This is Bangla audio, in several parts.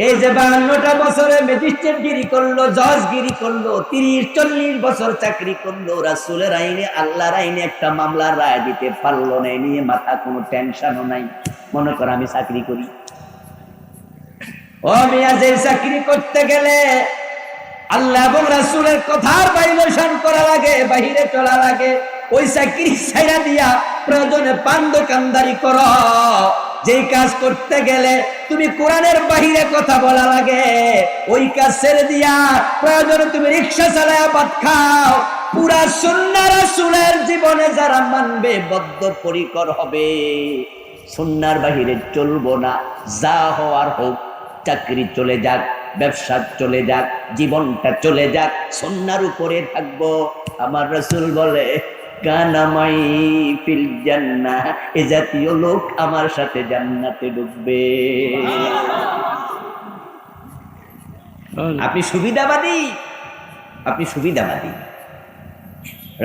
এই যে 52টা বছরে ম্যাজিস্ট্রেটগিরি করলো, জজগিরি করলো, 30-40 বছর চাকরি করলো, রাসূলের আইনে, আল্লাহর আইনে একটা মামলার রায় দিতে পারলো না। নিয়ে মাথা কোনো টেনশনও নাই। মনে কর আমি চাকরি করি, ও মিয়া, যে চাকরি করতে গেলে আল্লাহ এবং রাসূলের কথার ভায়োলেশন করা লাগে, বাহিরে চলা লাগে, ওই চাকরি ছাইড়া দিয়া প্রয়োজনে পান দোকানদারি করো। যেই কাজ করতে গেলে তুমি কোরআনের বাহিরে কথা বলা লাগে, ওই কাজ ছেড়ে দিয়া প্রয়োজনে তুমি রিকশা চালায়া ভাত খাও। পুরা সুন্নাহ রাসূলের জীবনে যারা মানবে, বদ্ধপরিকর হবে, সুন্নাহর বাহিরে চলবো না। যা হওয়ার হোক, চাকরি চলে যাক, ব্যবসা চলে যাক, জীবনটা চলে যাক, সুন্নাহর উপরে থাকবো। আমার রাসূল বলে, কানামাই ফিল জান্নাহ, এ জাতীয় লোক আমার সাথে জান্নাতে ঢুকবে। আপনি সুবিধাবাদী, আপনি সুবিধাবাদী।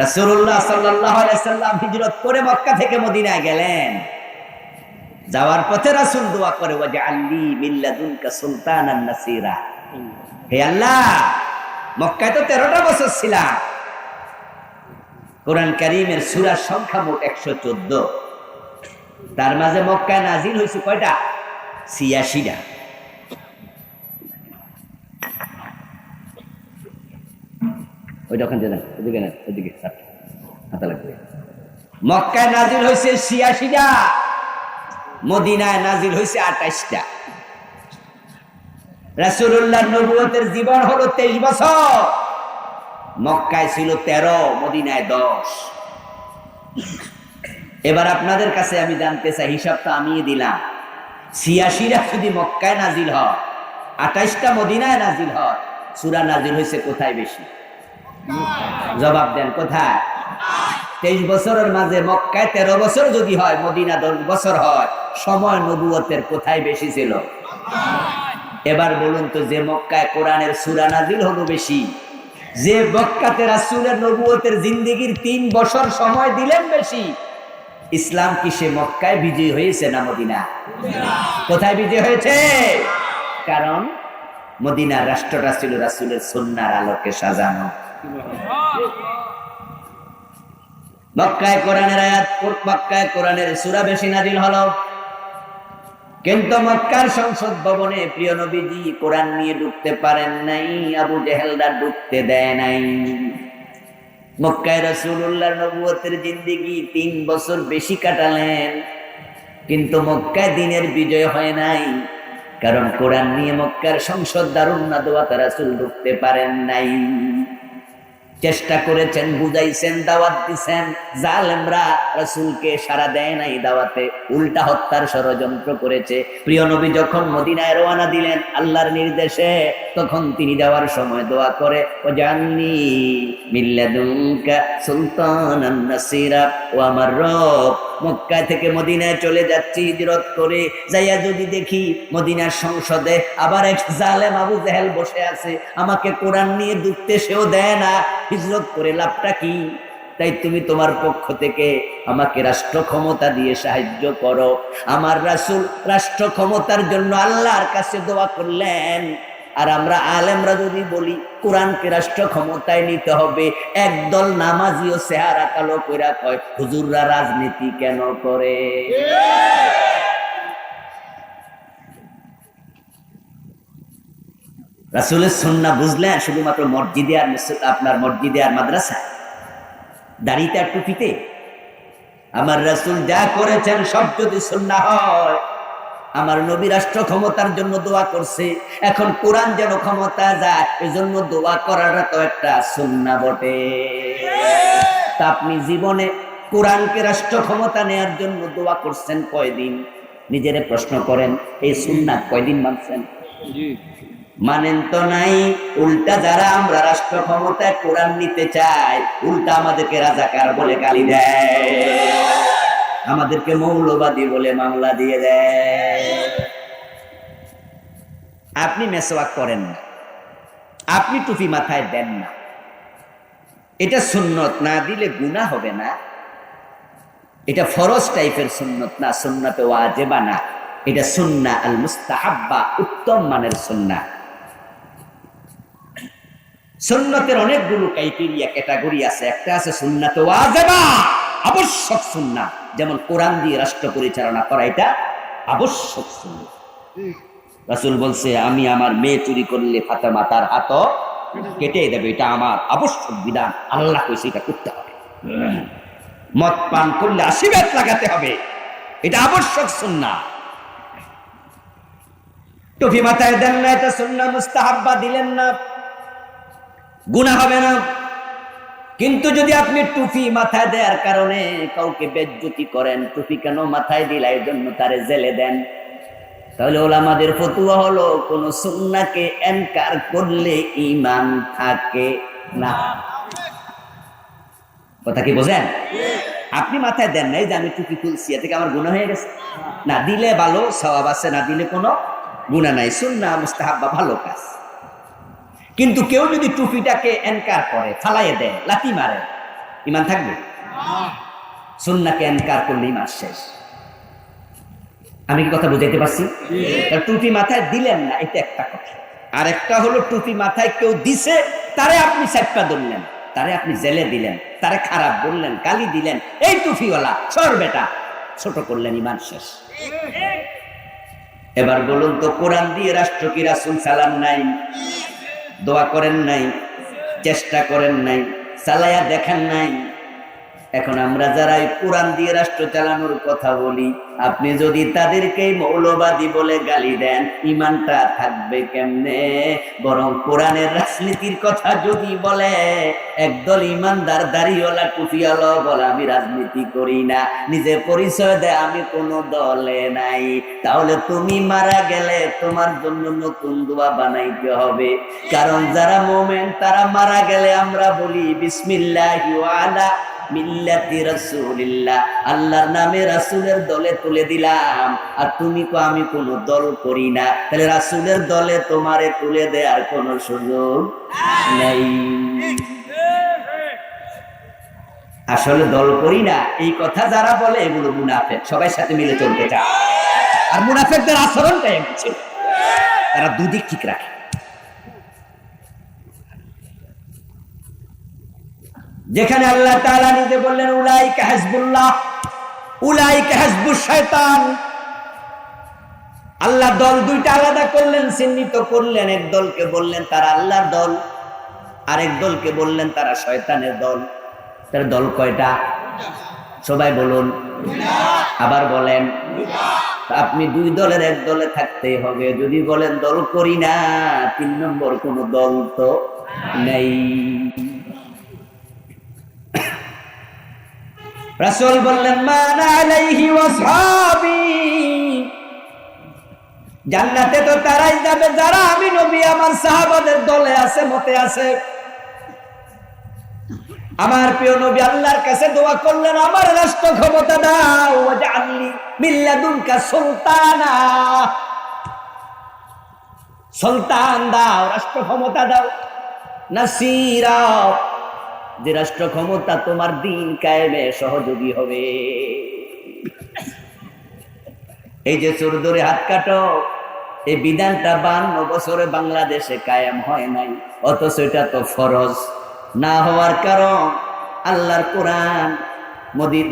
রাসূলুল্লাহ সাল্লাল্লাহু আলাইহি ওয়াসাল্লাম হিজরত করে মক্কা থেকে মদিনায় গেলেন। যাওয়ার পথে রাসূল দোয়া করে, ওয়াজআলনি মিন লাদুনকা সুলতানান নাসীরা, হে আল্লাহ, মক্কায় তো 13টা বছর ছিলাম। কোরআন কারীমের সূরার সংখ্যা মোট 114। তার মাঝে মক্কায় নাজিল হয়েছে কয়টা? 86টা। ওইটা ওখান থেকে ওদিকে না, ওদিকে হাতা লাগবে। মক্কায় নাজিল হয়েছে 86টা, মদিনায় নাজিল হয়েছে 28টা। রাসূলুল্লাহর নবুয়তের জীবন হলো 23 বছর। মক্কায় ছিল 13, মদিনায় 10। এবার আপনাদের কাছে আমি জানতে চাই, হিসাবটা আমি দিলাম, 86টা যদি মক্কায় নাজিল হয়, 28টা মদিনায় নাজিল হয়, সূরা নাজিল হয়েছে কোথায় বেশি? জবাব দেন, কোথায়? 23 বছরের মাঝে মক্কায় 13 বছর যদি হয়, মদিনা 10 বছর হয়, সময় নবুয়তের কোথায় বেশি ছিল? এবার বলুন তো, যে মক্কায় কোরআনের সূরা নাজিল হলো বেশি, যে মক্কাতে রাসূলের নবুয়তের জিন্দেগির 3 বছর সময় দিলেন বেশি, ইসলাম কি সে মক্কায় বিজয়ী হয়েছে না মদিনা? কোথায় বিজয় হয়েছে? কারণ মদিনার রাষ্ট্রটা ছিল রাসূলের সুন্নাহর আলোকে সাজানো। মক্কায় কোরআনের আয়াত, মক্কায় কোরআনের সূরা বেশি নাজিল হলো, কিন্তু মক্কার সংসদ ভবনে প্রিয় নবীজি কোরআন নিয়ে ঢুকতে পারেন নাই, আবু জেহেলরা ঢুকতে দেয় নাই। মক্কায় রাসূলুল্লাহর নবুয়তের জিন্দেগি 3 বছর বেশি কাটালেন, কিন্তু মক্কায় দ্বীনের বিজয় হয় নাই, কারণ কোরআন নিয়ে মক্কার সংসদ দারুন নাদওয়াতে রাসূল ঢুকতে পারেন নাই। চেষ্টা করেছেন, বুঝাইছেন, দাওয়াত দিছেন, জালেমরা রাসূলকে সাড়া দেয় নাই দাওয়াতে, উল্টা হত্যার ষড়যন্ত্র করেছে। প্রিয় নবী যখন মদিনায় রওনা দিলেন আল্লাহর নির্দেশে, তখন তিনি যাওয়ার সময় দোয়া করে, ওয়াজআলনি মিন লাদুনকা সুলতানান নাসীরা, ও আমার রব, মক্কা থেকে মদিনায় চলে যাচ্ছি হিজরত করে, যাইয়া যদি দেখি মদিনার সংসদে আবার এক জালেম আবু জেহেল বসে আছে, আমাকে কোরআন নিয়ে ঢুকতে সেও দেয় না, হিজরত করে লাভটা কি? তাই তুমি তোমার পক্ষ থেকে আমাকে রাষ্ট্র ক্ষমতা দিয়ে সাহায্য করো। আমার রাসূল রাষ্ট্র ক্ষমতার জন্য আল্লাহর কাছে দোয়া করলেন। আর আমরা আলেমরা যদি বলি কোরআনকে রাষ্ট্র ক্ষমতায় নিতে হবে, একদল নামাজিও চেহারা কালো কইরা কয়, হুজুররা রাজনীতি কেন করে? রাসূলের সুন্নাহ বুঝলেন শুধুমাত্র মসজিদে আর আপনার মসজিদে আর মাদ্রাসায়, দাড়িতে আর টুপিতে? আমার রাসূল যা করেছেন সব যদি সুন্নাহ হয়, আমার নবী রাষ্ট্র ক্ষমতার জন্য দোয়া করছে, এখন কোরআন যেন ক্ষমতা যায় এজন্য দোয়া করাটা তো একটা সুন্নাহ বটে। তা আপনি জীবনে কোরআনকে রাষ্ট্র ক্ষমতা নেয়ার জন্য দোয়া করছেন কয়দিন? নিজেরে প্রশ্ন করেন, এই সুন্নাহ কয়দিন মানছেন? মানেন তো নাই। উল্টা যারা আমরা রাষ্ট্র ক্ষমতায় কোরআন নিতে চাই, উল্টা আমাদেরকে রাজাকার বলে গালি দেয়, আমাদেরকে মৌলবাদী বলে মামলা দিয়ে দেয়। আপনি মেসওয়াক করেন না, আপনি টুপি মাথায় দেন না, এটা সুন্নত, না দিলে গুনাহ হবে না। এটা ফরজ টাইপের সুন্নত না, সুন্নতে ওয়াজিবা না। এটা সুন্নাহ আল মুস্তাহাব্বা, উত্তম মানের সুন্নাহ। সুন্নতের অনেকগুলো ক্রাইটেরিয়া, ক্যাটাগরি আছে। একটা আছে সুন্নাত ওয়াজিবা, আবশ্যক সুন্নাহ, যেমন কোরআন দিয়ে রাষ্ট্র পরিচালনা করা, এটা আবশ্যক সুন্নাহ। রাসূল বলছে, আমি আমার মেয়ে চুরি করলে ফাতেমা তার হাত কেটে দেবে, এটা আমার আবশ্যক বিধান, আল্লাহ কইছে এটা করতে হবে। মদ পান করলে 80 বেত লাগাতে হবে, এটা আবশ্যক সুন্নাহ। টুপি মাথায় দেন না, এটা সুন্নাহ মুস্তাহাব্বা, দিলেন না গুনাহ হবে না। কিন্তু যদি আপনি টুপি মাথায় দেওয়ার কারণে কাউকে বেজ্জতি করেন, টুপি কেন মাথায় দিলা এই জন্য তারে জেলে দেন, তাহলে ওলামাদের ফতোয়া হলো কোন সুন্নাহকে ইনকার করলে ঈমান থাকে না। কথা কি বোঝেন? আপনি মাথায় দেন নাই যে আমি টুপি খুলছি, এতে কি আমার গুনাহ হয়ে গেছে? না, দিলে ভালো, সওয়াব আছে, না দিলে কোনো গুনাহ নাই। সুন্নাহ মুস্তাহাব্বা ভালো কাজ। কিন্তু কেউ যদি টুপিটাকে ইনকার করে, ফালাইয়ে দেয়, লাথি মারে, ঈমান থাকবে? সুন্নাহকে ইনকার করলে ঈমান শেষ। আমি কি কথা বুঝাইতে পারছি? টুপি মাথায় দিলেন না, এটা একটা কথা। আর একটা হলো টুপি মাথায় কেউ দিছে, তারে আপনি চাপটা ধরলেন, তারে আপনি জেলে দিলেন, তারে খারাপ বললেন, গালি দিলেন, এই টুপিওয়ালা সর বেটা, ছোট করলেন, ঈমান শেষ। এবার বলুন তো, কোরআন দিয়ে রাষ্ট্র কি রাসূল চালান নাই? দোয়া করেন নাই? চেষ্টা করেন নাই? চালায়া দেখেন নাই? এখন আমরা যারা কোরআন দিয়ে রাষ্ট্র চালানোর কথা বলি, আপনি যদি তাদেরকে মৌলবাদী বলে গালি দেন, ঈমানটা থাকবে কেমনে? বরং কোরআনের রাজনীতির কথা যদি বলে, একদল ঈমানদার দাড়িওয়ালা টুপিওয়ালা বলে আমি রাজনীতি করি না, নিজে পরিচয় দেয় আমি কোনো দলে নাই, তাহলে তুমি মারা গেলে তোমার জন্য নতুন দোয়া বানাইতে হবে। কারণ যারা মুমিন তারা মারা গেলে আমরা বলি বিসমিল্লাহি ওয়া আলা মিল্লাতি রাসূলিল্লাহ, আল্লাহর নামে রাসূলের দলে তুলে দিলাম। আর তুমি কো আমি কোন দল করি না, তাহলে রাসূলের দলে তোমারে তুলে দেওয়ার কোন সুযোগ নেই। আসলে দল করি না এই কথা যারা বলে, এগুলো মুনাফিক, সবাই সাথে মিলে চলতে চায়। আর মুনাফিকদের আচরণটাই হচ্ছে তারা দুদিক ঠিক রাখে। যেখানে আল্লাহ তাআলা নিজে বললেন উলাইকা হিজবুল্লাহ, উলাইকা হিজবুশ শয়তান, আল্লাহ দল দুইটা আলাদা করলেন, চিহ্নিত করলেন। এক দলকে বললেন তারা আল্লাহর দল, আরেক দলকে বললেন তারা শয়তানের দল। তার দল কয়টা? সবাই বলুন, আবার বলেন। আপনি দুই দলের এক দলে থাকতেই হবে। যদি বলেন দল করি না, 3 নম্বর কোন দল তো নেই। রাসূল বললেন মান আলাইহি ওয়াসহাবি, জান্নাতে তো তারাই যাবে যারা আমি নবী আমার সাহাবাদের দলে আছে, মতে আছে। আমার প্রিয় নবী আল্লাহর কাছে দোয়া করলেন, আমার রাষ্ট্র ক্ষমতা দাও, ওয়াজআলনি মিন লাদুনকা সুলতানা, সুলতান দাও, রাষ্ট্র ক্ষমতা দাও, নাসিরা, যে রাষ্ট্র ক্ষমতা তোমার দিন কায়েমে সহযোগী হবে। এই যে চোর ধরে হাত কাটো, এই বিধানটা 52 বছরে বাংলাদেশে কায়েম হয় নাই, অথচ এটা তো ফরজ। না হওয়ার কারণ আল্লাহর কোরআন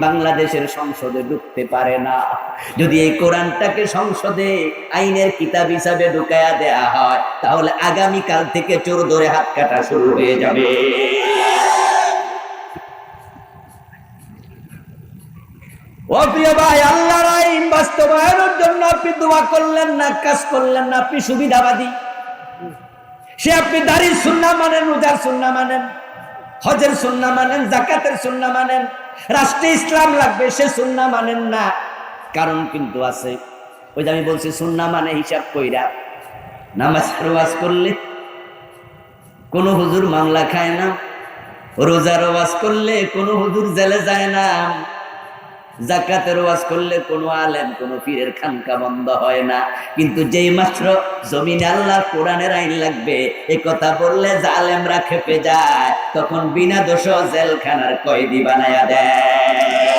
বাংলাদেশের সংসদে ঢুকতে পারে না। যদি এই কোরআনটাকে সংসদে আইনের কিতাব হিসাবে ঢুকায়া দেয়া হয়, তাহলে আগামীকাল থেকে চোর ধরে হাত কাটা শুরু হয়ে যাবে। ও প্রিয় ভাই, আল্লাহর আইন বাস্তবায়নের জন্য আপনি দোয়া করলেন না, কাজ করলেন না, আপনি সুবিধাবাদী। সে আপনি দাড়ির সুন্নাহ মানেন, রোজার সুন্নাহ মানেন, হজের সুন্নাহ মানেন, যাকাতের সুন্নাহ মানেন, রাষ্ট্রে ইসলাম লাগবে সে সুন্নাহ মানেন না। কারণ কিন্তু আছে, ওই যে আমি বলছি সুন্নাহ মানে হিসাব কইরা নামাজ ওয়াজ করলে কোন হুজুর মামলা খায় না, রোজার ওয়াজ করলে কোন হুজুর জেলে যায় না, যাকাতের ওয়াজ করলে কোন আলেম কোন পীরের খানকা বন্ধ হয় না। কিন্তু যেই মাত্র জমিনে আল্লাহর কোরআনের আইন লাগবে, এই কথা বললে জালেমরা খেপে যায়, তখন বিনা দোষ জেলখানার কয়েদি বানায়া দেয়।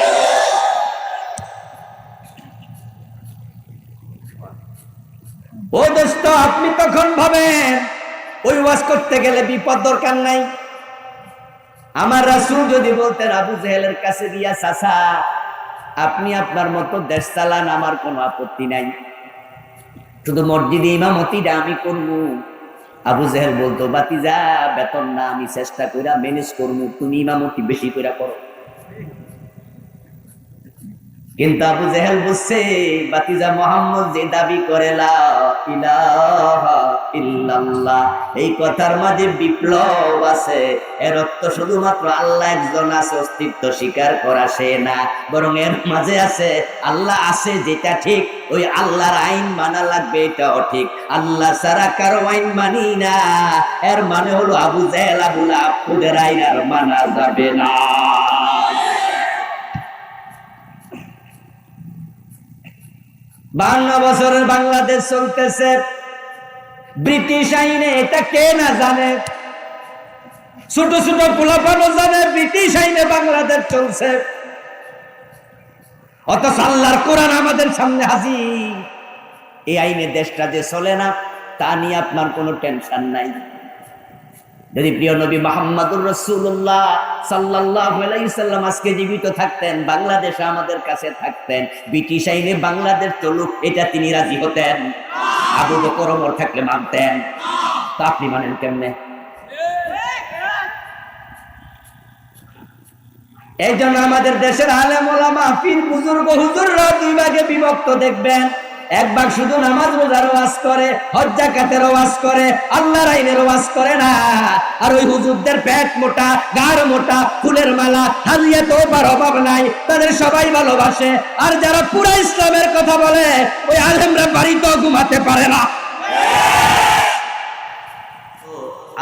ও দোস্ত, আপনি তখন ভাবেন ওই ওয়াজ করতে গেলে বিপদ দরকার নাই। আমার রাসূল যদি বলতেন আবু জেহেলের কাছে গিয়া, চাচা আপনি আপনার মতো দেশ চালান, আমার কোনো আপত্তি নাই, শুধু মসজিদে ইমামতিটা আমি করবো। আবু জেহেল বলতো, বাতিজা বেতন না, আমি চেষ্টা কইরা ম্যানেজ করবো, তুমি ইমামতি বেশি কইরা করো। কিন্তু আবু জেহেল বুঝছে বাতিজা মুহাম্মদ যে দাবি করে লা ইলাহা ইল্লাল্লাহ, এই কথার মাঝে বিপ্লব আছে। এর অর্থ শুধুমাত্র আল্লাহ একজন আছে, অস্তিত্ব স্বীকার করা সে না, বরং এর মাঝে আছে আল্লাহ আছে যেটা ঠিক, ওই আল্লাহর আইন মানা লাগবে, এটাও ঠিক। আল্লাহ ছাড়া কারো আইন মানি না, এর মানে হলো আবু জেহেল আবু লাহাব ওদের আইন আর মানা যাবে না। 52 বছরের বাংলাদেশ চলতেছে ব্রিটিশ আইনে, এটা কে না জানে? ছোট ছোট পোলাপানও জানে ব্রিটিশ আইনে বাংলাদেশ চলছে, অথচ আল্লাহর কোরআন আমাদের সামনে হাজির। এই আইনে দেশটা যে চলে না তা নিয়ে আপনার কোনো টেনশন নাই। যদি প্রিয় নবী মুহাম্মদুর রাসূলুল্লাহ সাল্লাল্লাহু আলাইহি সাল্লাম আজকে জীবিত থাকতেন, বাংলাদেশে আমাদের কাছে থাকতেন, ব্রিটিশ আইনে বাংলাদেশ চলুক এটা তিনি রাজি হতেন? আবু বকর ওমর থাকলে মানতেন? তা আপনি মানেন কেমনে? এই জন্য আমাদের দেশের আলেম ওলামা পীর বুজুর্গ হুজুররা দুই ভাগে বিভক্ত দেখবেন। এক ভাগ শুধু নামাজ রোজার ওয়াজ করে, হজ যাকাতের ওয়াজ করে, আল্লাহর আইনের ওয়াজ করে না। আর ওই হুজুরদের পেট মোটা, গাড় মোটা, ফুলের মালা, হাজিয়া তো অভাব নাই, তাদের সবাই ভালোবাসে। আর যারা পুরা ইসলামের কথা বলে ওই আলেমরা বাড়িতেও ঘুমাতে পারে না।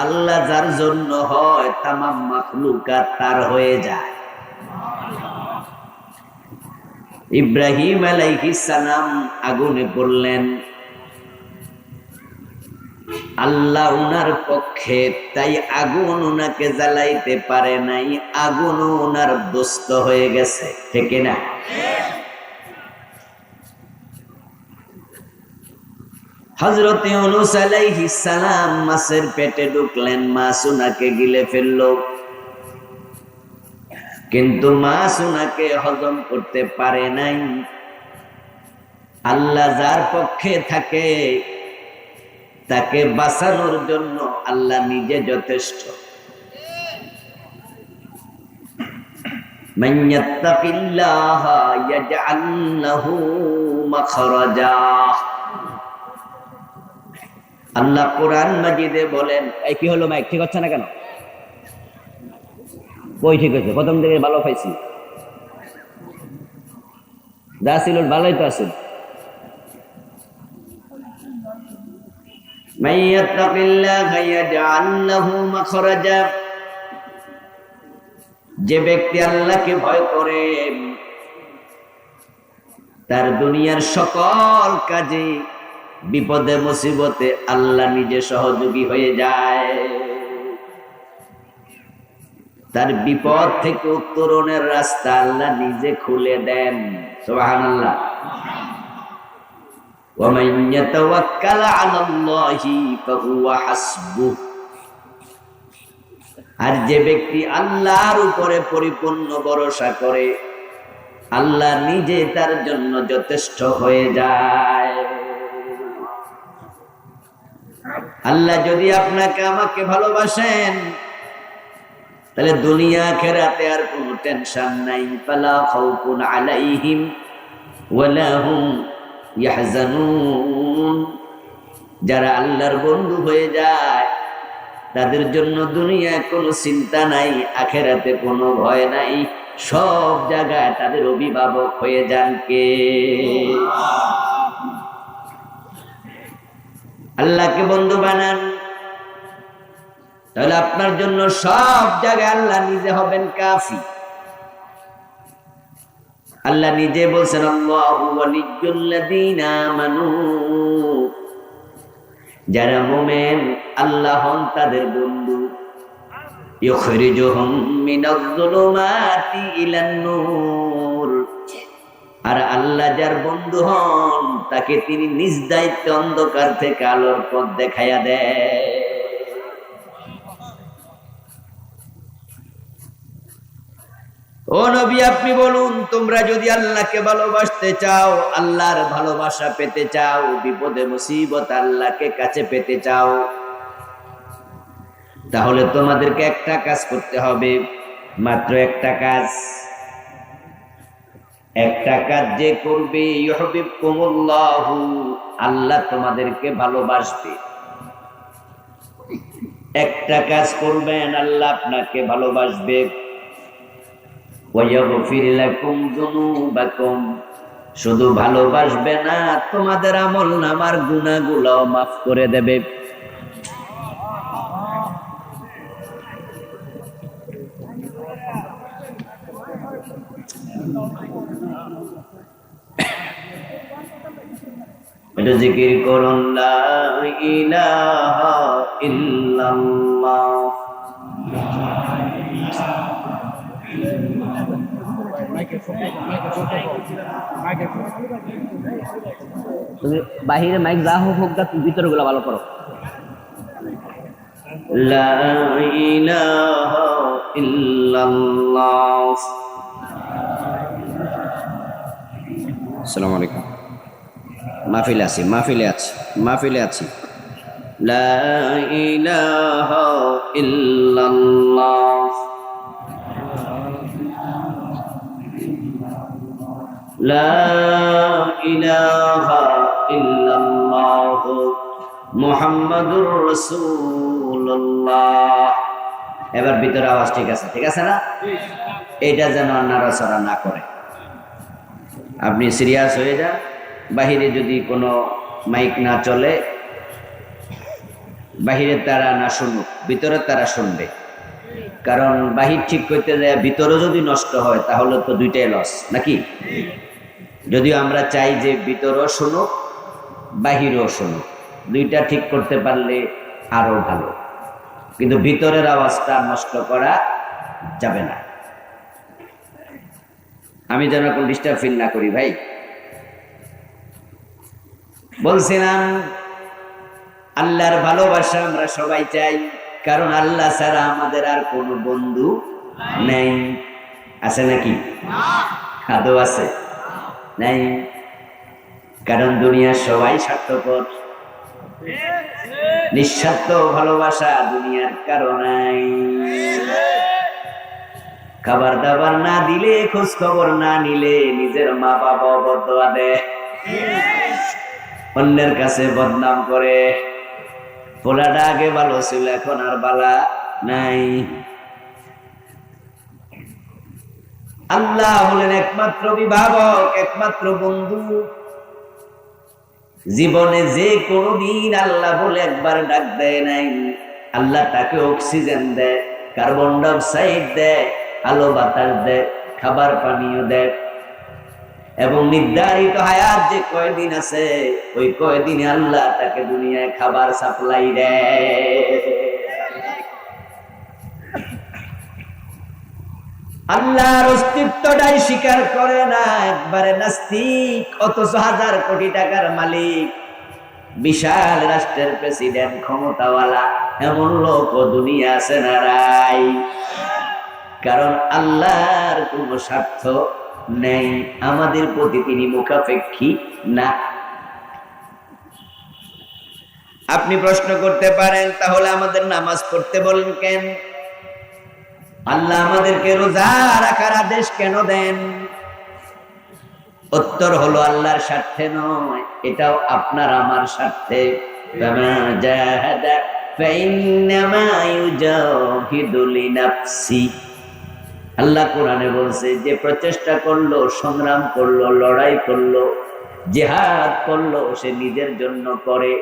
আল্লাহ যার জন্য হয় তামাম মাখলুকাত তার হয়ে যায়। ইব্রাহিম আলাইহিস সালাম আগুনে পড়লেন, আল্লাহ উনার পক্ষে, তাই আগুন উনাকে জ্বালাইতে পারে নাই, আগুন উনার দোস্ত হয়ে গেছে, ঠিক না? হযরত ইউনূস আলাইহিস সালাম মাছের পেটে ঢুকলেন, মাছ উনাকে গিলে ফেললো, কিন্তু মাছ উনাকে হজম করতে পারে নাই। আল্লাহ যার পক্ষে থাকে তাকে বাঁচানোর জন্য আল্লাহ নিজে যথেষ্ট। মান ইয়াত্তাকিল্লাহা ইয়াজআল লাহু মাখরাজা। আল্লাহ কোরআন মাজিদে বলেন, এই কি হলো মাইক ঠিক হচ্ছে না কেন? বই ঠিক হয়েছে, প্রথম থেকে ভালো পাইছি, যা ছিল ভালোই তো আছে। যে ব্যক্তি আল্লাহকে ভয় করে তার দুনিয়ার সকল কাজে বিপদে মুসিবতে আল্লাহ নিজে সহযোগী হয়ে যায়। তার বিপদ থেকে উত্তরণের রাস্তা আল্লাহ নিজে খুলে দেন। সুবহানাল্লাহ। ওয়া মান ইয়াতাওয়াক্কাল আলাল্লাহি ফাহুয়া হাসবুহ। আর যে ব্যক্তি আল্লাহর উপরে পরিপূর্ণ ভরসা করে আল্লাহ নিজে তার জন্য যথেষ্ট হয়ে যায়। আল্লাহ যদি আপনাকে আমাকে ভালোবাসেন তাহলে দুনিয়া আখিরাতে আর কোনো টেনশন নাই। ফালা খাউফুন আলাইহিম ওয়ালা হুম ইয়াহজানুন। যারা আল্লাহর বন্ধু হয়ে যায় তাদের জন্য দুনিয়ায় কোনো চিন্তা নাই, আখিরাতে কোনো ভয় নাই, সব জায়গায় তাদের অভিভাবক হয়ে যান কে? আল্লাহকে বন্ধু বানান, তাহলে আপনার জন্য সব জায়গায় আল্লাহ নিজে হবেন কাফি। আল্লাহ নিজে বলছেন, আল্লাহু ওয়ালিয়্যুল্লাযীনা আমানু। যারা মুমিন আল্লাহ হন তাদের বন্ধু। ইউখরিজুহুম মিনাজ-যুলুমাতি ইলান-নূর। আর আল্লাহ যার বন্ধু হন তাকে তিনি নিজ দায়িত্বে অন্ধকার থেকে আলোর পথ দেখাইয়া দেয়। ও নবী, আপনি বলুন, তোমরা যদি আল্লাহকে ভালোবাসতে চাও, আল্লাহর ভালোবাসা পেতে চাও, বিপদে মুসিবত আল্লাহকে কাছে পেতে চাও, তাহলে তোমাদেরকে একটা কাজ করতে হবে, মাত্র একটা কাজ। একটা কাজ যে করবে, ইউহিব্বুকুমুল্লাহু, আল্লাহ তোমাদেরকে ভালোবাসবে। একটা কাজ করবেন, আল্লাহ আপনাকে ভালোবাসবে। ওয়ায়াগফির লাকুম যুনুবাকুম, শুধু ভালোবাসবে না, তোমাদের আমলনামার গুনাহগুলোও মাফ করে দেবে। এটা জিকির করুন, লা ইলাহা ইল্লাল্লাহ। তুমি বাহিরে মাইক যা হোক হোক, তুমি ভিতরে গুলো ভালো করো। লা ইলাহা ইল্লাল্লাহ। আসসালামু আলাইকুম। মাহফিলে আছি। লা ইলাহা ইল্লাল্লাহ, লা ইলাহা ইল্লাল্লাহ, মুহাম্মাদুর রাসূলুল্লাহ। এবার ভিতরে আওয়াজ ঠিক আছে না? এটা যেন নাড়াচাড়া না করে। আপনি সিরিয়াস হয়ে যান। বাহিরে যদি কোনো মাইক না চলে, বাহিরে তারা না শুনুক, ভিতরে তারা শুনবে। কারণ বাহির ঠিক করতে যায়, ভিতরে যদি নষ্ট হয় তাহলে তো দুইটাই লস, নাকি? যদিও আমরা চাই যে ভিতরও শুনুক, বাহিরও শুনুক, দুইটা ঠিক করতে পারলে আরো ভালো। কিন্তু ভিতরের আওয়াজটা নষ্ট করা যাবে না। আমি যেন কোন ডিস্টার্ব ফিল না করি। ভাই, বলছিলাম আল্লাহর ভালোবাসা আমরা সবাই চাই, কারণ আল্লাহ ছাড়া আমাদের আর কোনো বন্ধু নেই। আছে নাকি? আদৌ আছে? নাই। কারণ দুনিয়ার সবাই স্বার্থপর। নিঃস্বার্থ ভালোবাসা দুনিয়ার কারো নাই। খাবার দাবার না দিলে, খোঁজ খবর না নিলে, নিজের মা বাবা বদদোয়া দেয়, অন্যের কাছে বদনাম করে। পোলাটা আগে ভালো ছিল, এখন আর বালা নাই। আল্লাহ হলেন একমাত্র অভিভাবক, একমাত্র বন্ধু। জীবনে যে কোনদিন আল্লাহ বলে একবার ডাক দেয় নাই। আল্লাহ তাকে অক্সিজেন দেয়, কার্বন ডাইঅক্সাইড দেয়, আলো বাতাস দেয়, খাবার পানীয় দেয়, এবং নির্ধারিত হায়াত যে কয়দিন আছে, ওই কয়দিনে আল্লাহ তাকে দুনিয়ায় খাবার সাপ্লাই দেয়। আল্লাহর অস্তিত্বটাই স্বীকার করে না, একবারে নাস্তিক, অথচ হাজার কোটি টাকার মালিক, বিশাল রাষ্ট্রের প্রেসিডেন্ট, ক্ষমতাওয়ালা, এমন লোক দুনিয়া আছে না রাই? কারণ আল্লাহর কোনো স্বার্থ নেই, আমাদের প্রতি তিনি মুখাপেক্ষী না। আপনি প্রশ্ন করতে পারেন, তাহলে আমাদের নামাজ পড়তে বলেন কেন? আল্লাহ আমাদেরকে রোজা রাখার আদেশ কেন দেন? উত্তর হলো আল্লাহর স্বার্থে নয়, এটাও আপনার আমার স্বার্থে। আল্লাহ কোরআনে বলছে, যে প্রচেষ্টা করলো, সংগ্রাম করলো, লড়াই করলো, জিহাদ করলো, সে নিজের জন্য করে।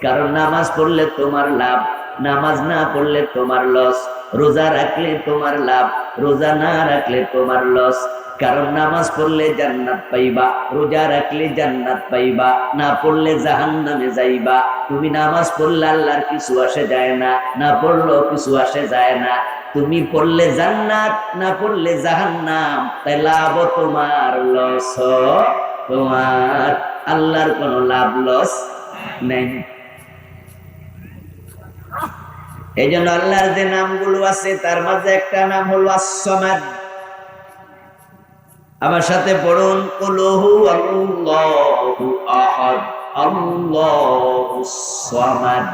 কারণ নামাজ পড়লে তোমার লাভ, নামাজ না পড়লে তোমার লস। রোজা রাখলে তোমার লাভ, রোজা না রাখলে তোমার লস। কারণ নামাজ পড়লে জান্নাত পাইবা, রোজা রাখলে জান্নাত পাইবা, না পড়লে জাহান্নামে যাইবা। তুমি নামাজ পড়লে আল্লাহর কিছু আসে যায় না, না পড়লেও কিছু আসে যায় না। তুমি পড়লে জান্নাত, না পড়লে জাহান্নাম, তাই লাভ তোমার, লস তোমার। আল্লাহর কোন লাভ লস নেই। এই জন্য আল্লাহর যে নামগুলো আছে তার মাঝে একটা নাম হলো আস-সামাদ। আমার সাথে পড়ুন, কুল হু আল্লাহু আহাদ, আল্লাহুস সামাদ,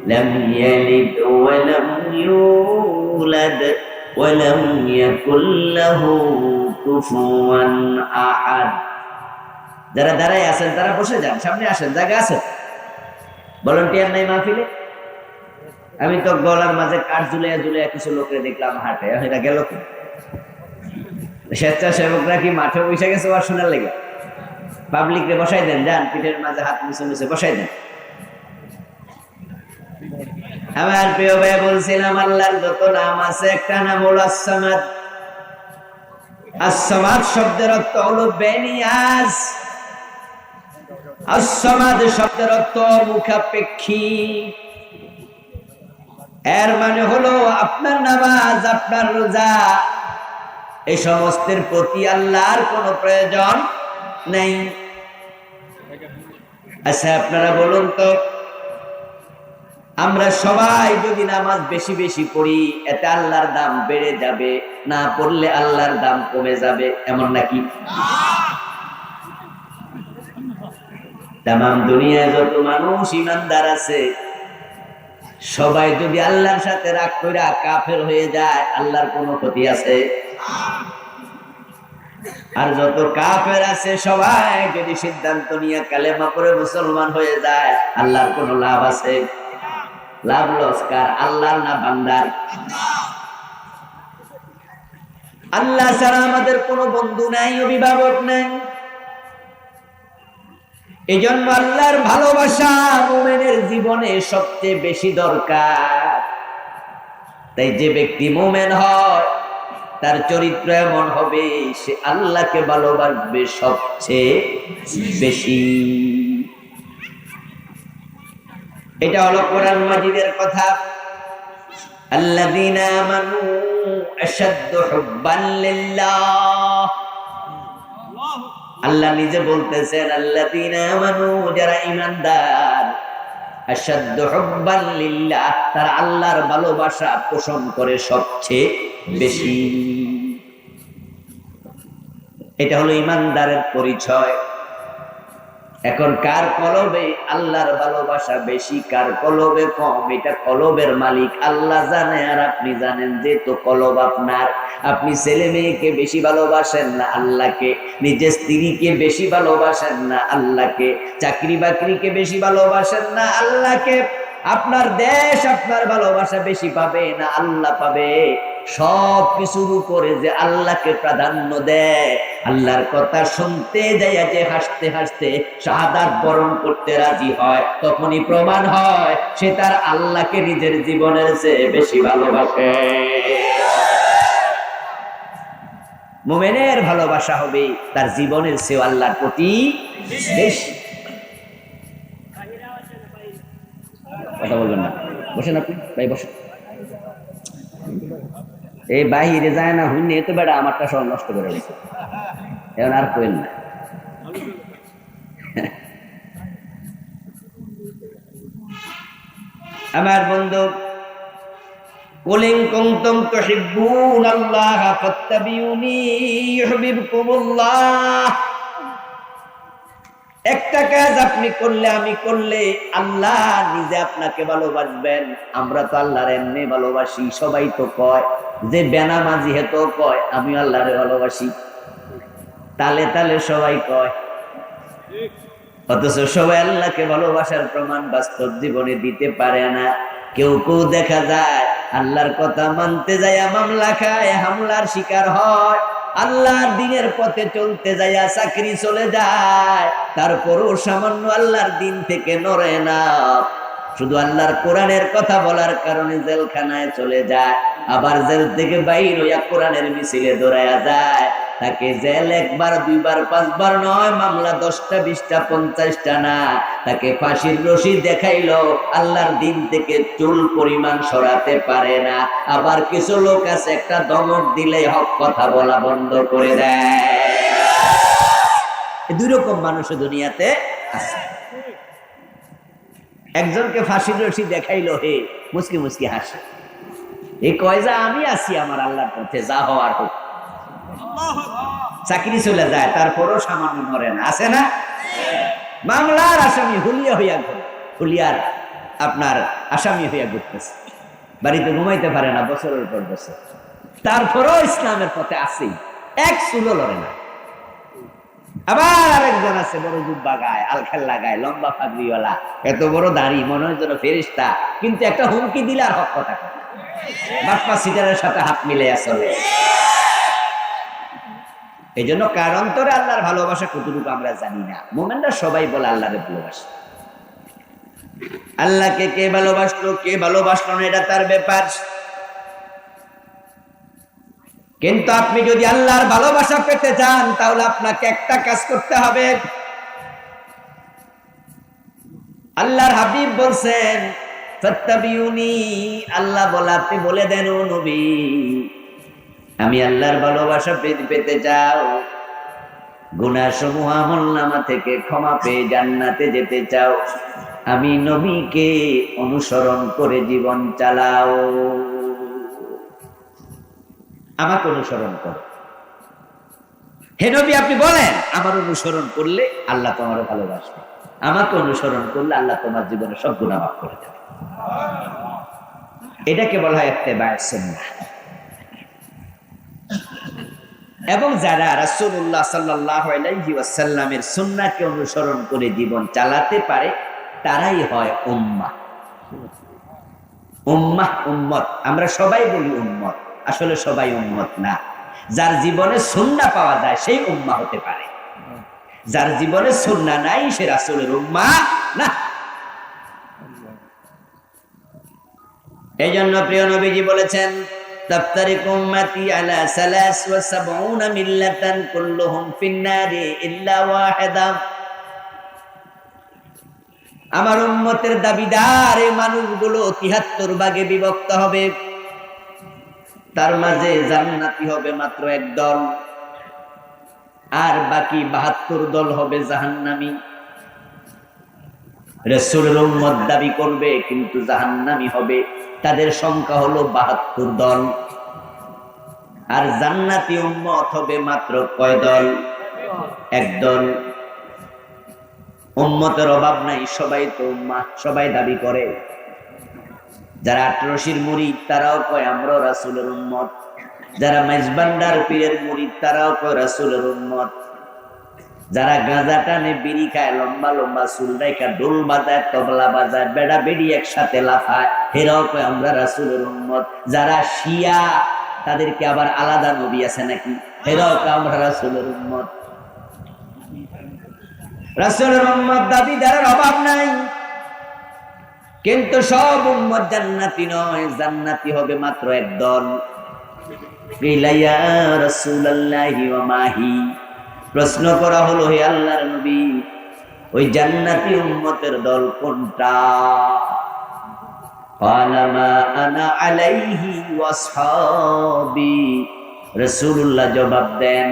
লাম ইয়ালিদ ওয়া লাম ইউলাদ ওয়া লাম ইয়াকুল লাহু কুফুয়ান আহাদ। যারা দাঁড়ায় আছেন তারা বসে যান, সামনে আসেন, জায়গা আছে। ভলান্টিয়ার নাই মাহফিলে? আমি তো গলার মাঝে কাঠ ঝুলিয়ে ঝুলিয়ে কিছু লোকের দেখলাম হাটে, এটা গেল কি? স্বেচ্ছাসেবকরা কি মাঠে বসে গেছে আর শোনার লেগে? পাবলিক রে বসাই দেন, যান পিঠের মাঝে হাত মুছে মুছে বসাই দেন। আমার প্রিয় ভাই, বলছিলাম আল্লাহর যত নাম আছে একটা নাম হলো আস-সামাদ। আস-সামাদ শব্দের অর্থ হলো বেনিয়াজ। আস-সামাদ শব্দের অর্থ মুখাপেক্ষী। এর মানে হলো আপনার নামাজ, আপনার রোজা, এই সমস্তের প্রতি আল্লাহর কোনো প্রয়োজন নেই। আচ্ছা আপনারা বলুন তো, আমরা সবাই যদি নামাজ বেশি বেশি পড়ি এতে আল্লাহর দাম বেড়ে যাবে, না পড়লে আল্লাহর দাম কমে যাবে, এমন নাকি? তামাম দুনিয়ায় যত মানুষ ইমানদার আছে সবাই যদি আল্লাহর সাথে রাগ কইরা কাফের হয়ে যায়, আল্লাহর কোনো ক্ষতি আছে? আর যত কাফের আছে সবাই যদি সিদ্ধান্ত নিয়ে কালেমা পড়ে মুসলমান হয়ে যায়, আল্লাহর কোনো লাভ আছে? লাভ লস কার? আল্লাহর না বান্দার? আল্লাহ ছাড়া আমাদের কোনো বন্ধু নাই, অভিভাবক নাই। এই জন্য আল্লাহর ভালোবাসা মুমিনের জীবনে সবচেয়ে বেশি দরকার। তাই যে ব্যক্তি মুমিন হয় তার চরিত্র এমন হবে, সে আল্লাহকে ভালোবাসবে সবচেয়ে বেশি। এটা হলো কোরআন মাজিদের কথা। আল্লাযীনা আমানু আশাদ্দু হুব্বান লিল্লাহ। আল্লাহ নিজে বলতেছেন আল্লাযীনা আমানু, যারা ঈমানদার, আশাদ্দু হুব্বান লিল্লাহ, তারা আল্লাহর ভালোবাসা পোষণ করে সবচেয়ে বেশি। এটা হলো ঈমানদারের পরিচয়। এখন কার কলবে আল্লাহর ভালোবাসা বেশি, কার কলবে কম, এটা কলবের মালিক আল্লাহ জানে আর আপনি জানেন। যেহেতু কলব আপনার, আপনি ছেলে মেয়েকে বেশি ভালোবাসেন না আল্লাহকে, নিজের স্ত্রীকে বেশি ভালোবাসেন না আল্লাহকে, চাকরি বাকরিকে বেশি ভালোবাসেন না আল্লাহকে, আপনার দেশ আপনার ভালোবাসা বেশি পাবে না আল্লাহ পাবে। সব কিছুর উপরে যে আল্লাহকে প্রাধান্য দেয়, আল্লাহর কথা শুনতে যায় যে হাসতে হাসতে শাহাদাত বরণ করতে রাজি হয়, তখনই প্রমাণ হয় সে তার আল্লাহকে নিজের জীবনের চেয়ে বেশি ভালোবাসে। মুমিনের ভালোবাসা হবে তার জীবনের চেয়ে আল্লাহর প্রতি বেশি। কথা বলবেন না, বসেন আপনি ভাই, বসেন। এই বাহিরে যায় না হুইনি, এত বেড়া আমারটা সব নষ্ট করে গেছে, এখন আর কইল না। আমার বন্ধু, কুল ইন কুনতুম তুহিব্বুনাল্লাহ ফাত্তাবিউনি ইউহিব্বুকুমুল্লাহ। একটা কাজ আপনি করলে, আমি করলে, আল্লাহ নিজে আপনাকে ভালোবাসবেন। আমরা তো আল্লাহর এমনি ভালোবাসি, সবাই তো কয় যে বেনামাজি হেতো কয় আমি আল্লাহরে ভালোবাসি, তালে তালে সবাই কয়, অথচ সবাই আল্লাহকে ভালোবাসার প্রমাণ বাস্তব জীবনে দিতে পারে না। কেউ কেউ দেখা যায় আল্লাহর কথা মানতে যায় মামলা খায়, হামলার শিকার হয়, আল্লাহর দ্বীনের পথে চলতে যায় চাকরি চলে যায়, তারপরও সামান্য আল্লাহর দ্বীন থেকে নড়ে না। শুধু আল্লাহর কোরআনের কথা বলার কারণে জেলখানায় চলে যায়, আবার জেল থেকে বাইর হইয়া কোরআনের মিছিলে দৌড়ায়া যায়। তাকে জেল একবার, দুইবার, পাঁচবার নয়, মামলা 10টা, 20টা, 50টা না, তাকে ফাঁসির রশি দেখাইলো, আল্লাহর দিন থেকে চুল পরিমাণ সরাতে পারে না। আবার কিছু লোক আছে একটা ধমক দিলে হক কথা বলা বন্ধ করে দেয়। দুই রকম মানুষ দুনিয়াতে আছে। একজনকে ফাঁসির রশি দেখাইলো, হে মুসকি মুসকি হাসে, এই কয় যা আমি আছি আমার আল্লাহর পথে, যা হওয়ার হোক। চাকরি চলে যায়, তারপরও সামান্য মরে না, আছে না? মামলার আসামি হুলিয়া হইয়া ঘুরে, হুলিয়ার আপনার আসামি হইয়া ঘুরতেছে, বাড়িতে ঘুমাইতে পারে না বছরের পর বছর, তারপরও ইসলামের পথে আছেই, এক চুলো লড়ে না। আবার আরেকজন আছে বড় জুব্বা গায়, আলখাল লাগায়, লম্বা পাগড়িওয়ালা, এত বড় দাড়ি, মনে হয় যেন ফেরেশতা, কিন্তু একটা হুমকি দিলে আর হক কথা কয়, বাপ্পা সিটারের সাথে হাত মিলে আসলে। এই জন্য কার অন্তরে আল্লাহর ভালোবাসা কতটুকু আমরা জানি না। মুমিনরা সবাই বলে আল্লাহরে ভালোবাসে। আল্লাহকে কে ভালোবাসলো কে ভালোবাসলো না এটা তার ব্যাপার, কিন্তু আপনি যদি আল্লাহর ভালোবাসা পেতে চান তাহলে আপনাকে একটা কাজ করতে হবে। আল্লাহর হাবিব বলছেন ফাত্তাবিউনি, আল্লাহ বলে আপনি বলে দেন ও নবী, আমি আল্লাহর ভালোবাসা পেতে চাও, গুনাহ সমূহ আমলনামা থেকে ক্ষমা পেয়ে জান্নাতে যেতে চাও, আমি নবীকে অনুসরণ করে জীবন চালাও, আমাকে অনুসরণ করো। হে নবী আপনি বলেন আমার অনুসরণ করলে আল্লাহ তোমারও ভালোবাসবে, আমাকে অনুসরণ করলে আল্লাহ তোমার জীবনে সব গুনাহ মাফ করে দেবে। এটাকে বলা হয় ইত্তেবায়ে সুন্নাহ। এবং যারা রাসূলুল্লাহ সাল্লাল্লাহু আলাইহি ওয়াসাল্লামের সুন্নাহকে অনুসরণ করে জীবন চালাতে পারে তারাই হয় উম্মাহ। উম্মাহ, উম্মত, আমরা সবাই বলি উম্মত, আসলে সবাই উম্মত না। যার জীবনে সুন্নাহ পাওয়া যায় সেই উম্মাহ হতে পারে, যার জীবনে সুন্নাহ নাই সে রাসূলের উম্মাহ না। এইজন্য প্রিয় নবীজি বলেছেন তাফতারিকু উম্মতি আলা 73 মিল্লাতান কুল্লুহুম ফিন্নারি ইল্লা ওয়াহিদা, আমার উম্মতের দাবিদার এই মানুষগুলো 73 ভাগে বিভক্ত হবে, তার মাঝে জান্নাতি হবে মাত্র এক দল, আর বাকি 72 দল হবে জাহান্নামী। রাসূলের উম্মত দাবি করবে কিন্তু জাহান্নামী হবে, তাদের সংখ্যা হলো 72 দল। আর জান্নাতি উম্মত হবে মাত্র কয় দল? এক দল। উম্মতের অভাব নাই, সবাই তো উম্মাহ, সবাই দাবি করে। যারা আটরশির মুরিদ তারাও কয় আমরাও রাসূলের উম্মত, যারা মেজবান্ডার পীরের মুরিদ তারাও কয় রাসূলের উম্মত, যারা গাঁজা টানে, বিড়ি খায়, লম্বা লম্বা চুল রাইখা ঢোল বাজায়, তবলা বাজায়, বেড়া বেড়ি একসাথে লাফায়, এরাও কয় আমরা রাসূলের উম্মত। যারা শিয়া তাদেরকে আবার আলাদা নবী আছে নাকি, এরাও কয় আমরা রাসূলের উম্মত। রাসূলের উম্মত দাবিদারের অভাব নাই, কিন্তু সব উম্মত জান্নাতি নয়, জান্নাতি হবে মাত্র এক দল। কিলা ইয়া রাসূলুল্লাহি ওয়া মাহি, প্রশ্ন করা হলো হে আল্লাহর নবী ওই জান্নাতি উম্মতের দল কোনটা? ক্বালা মা আনা আলাইহি ওয়া আসহাবি, রাসূলুল্লাহ জবাব দেন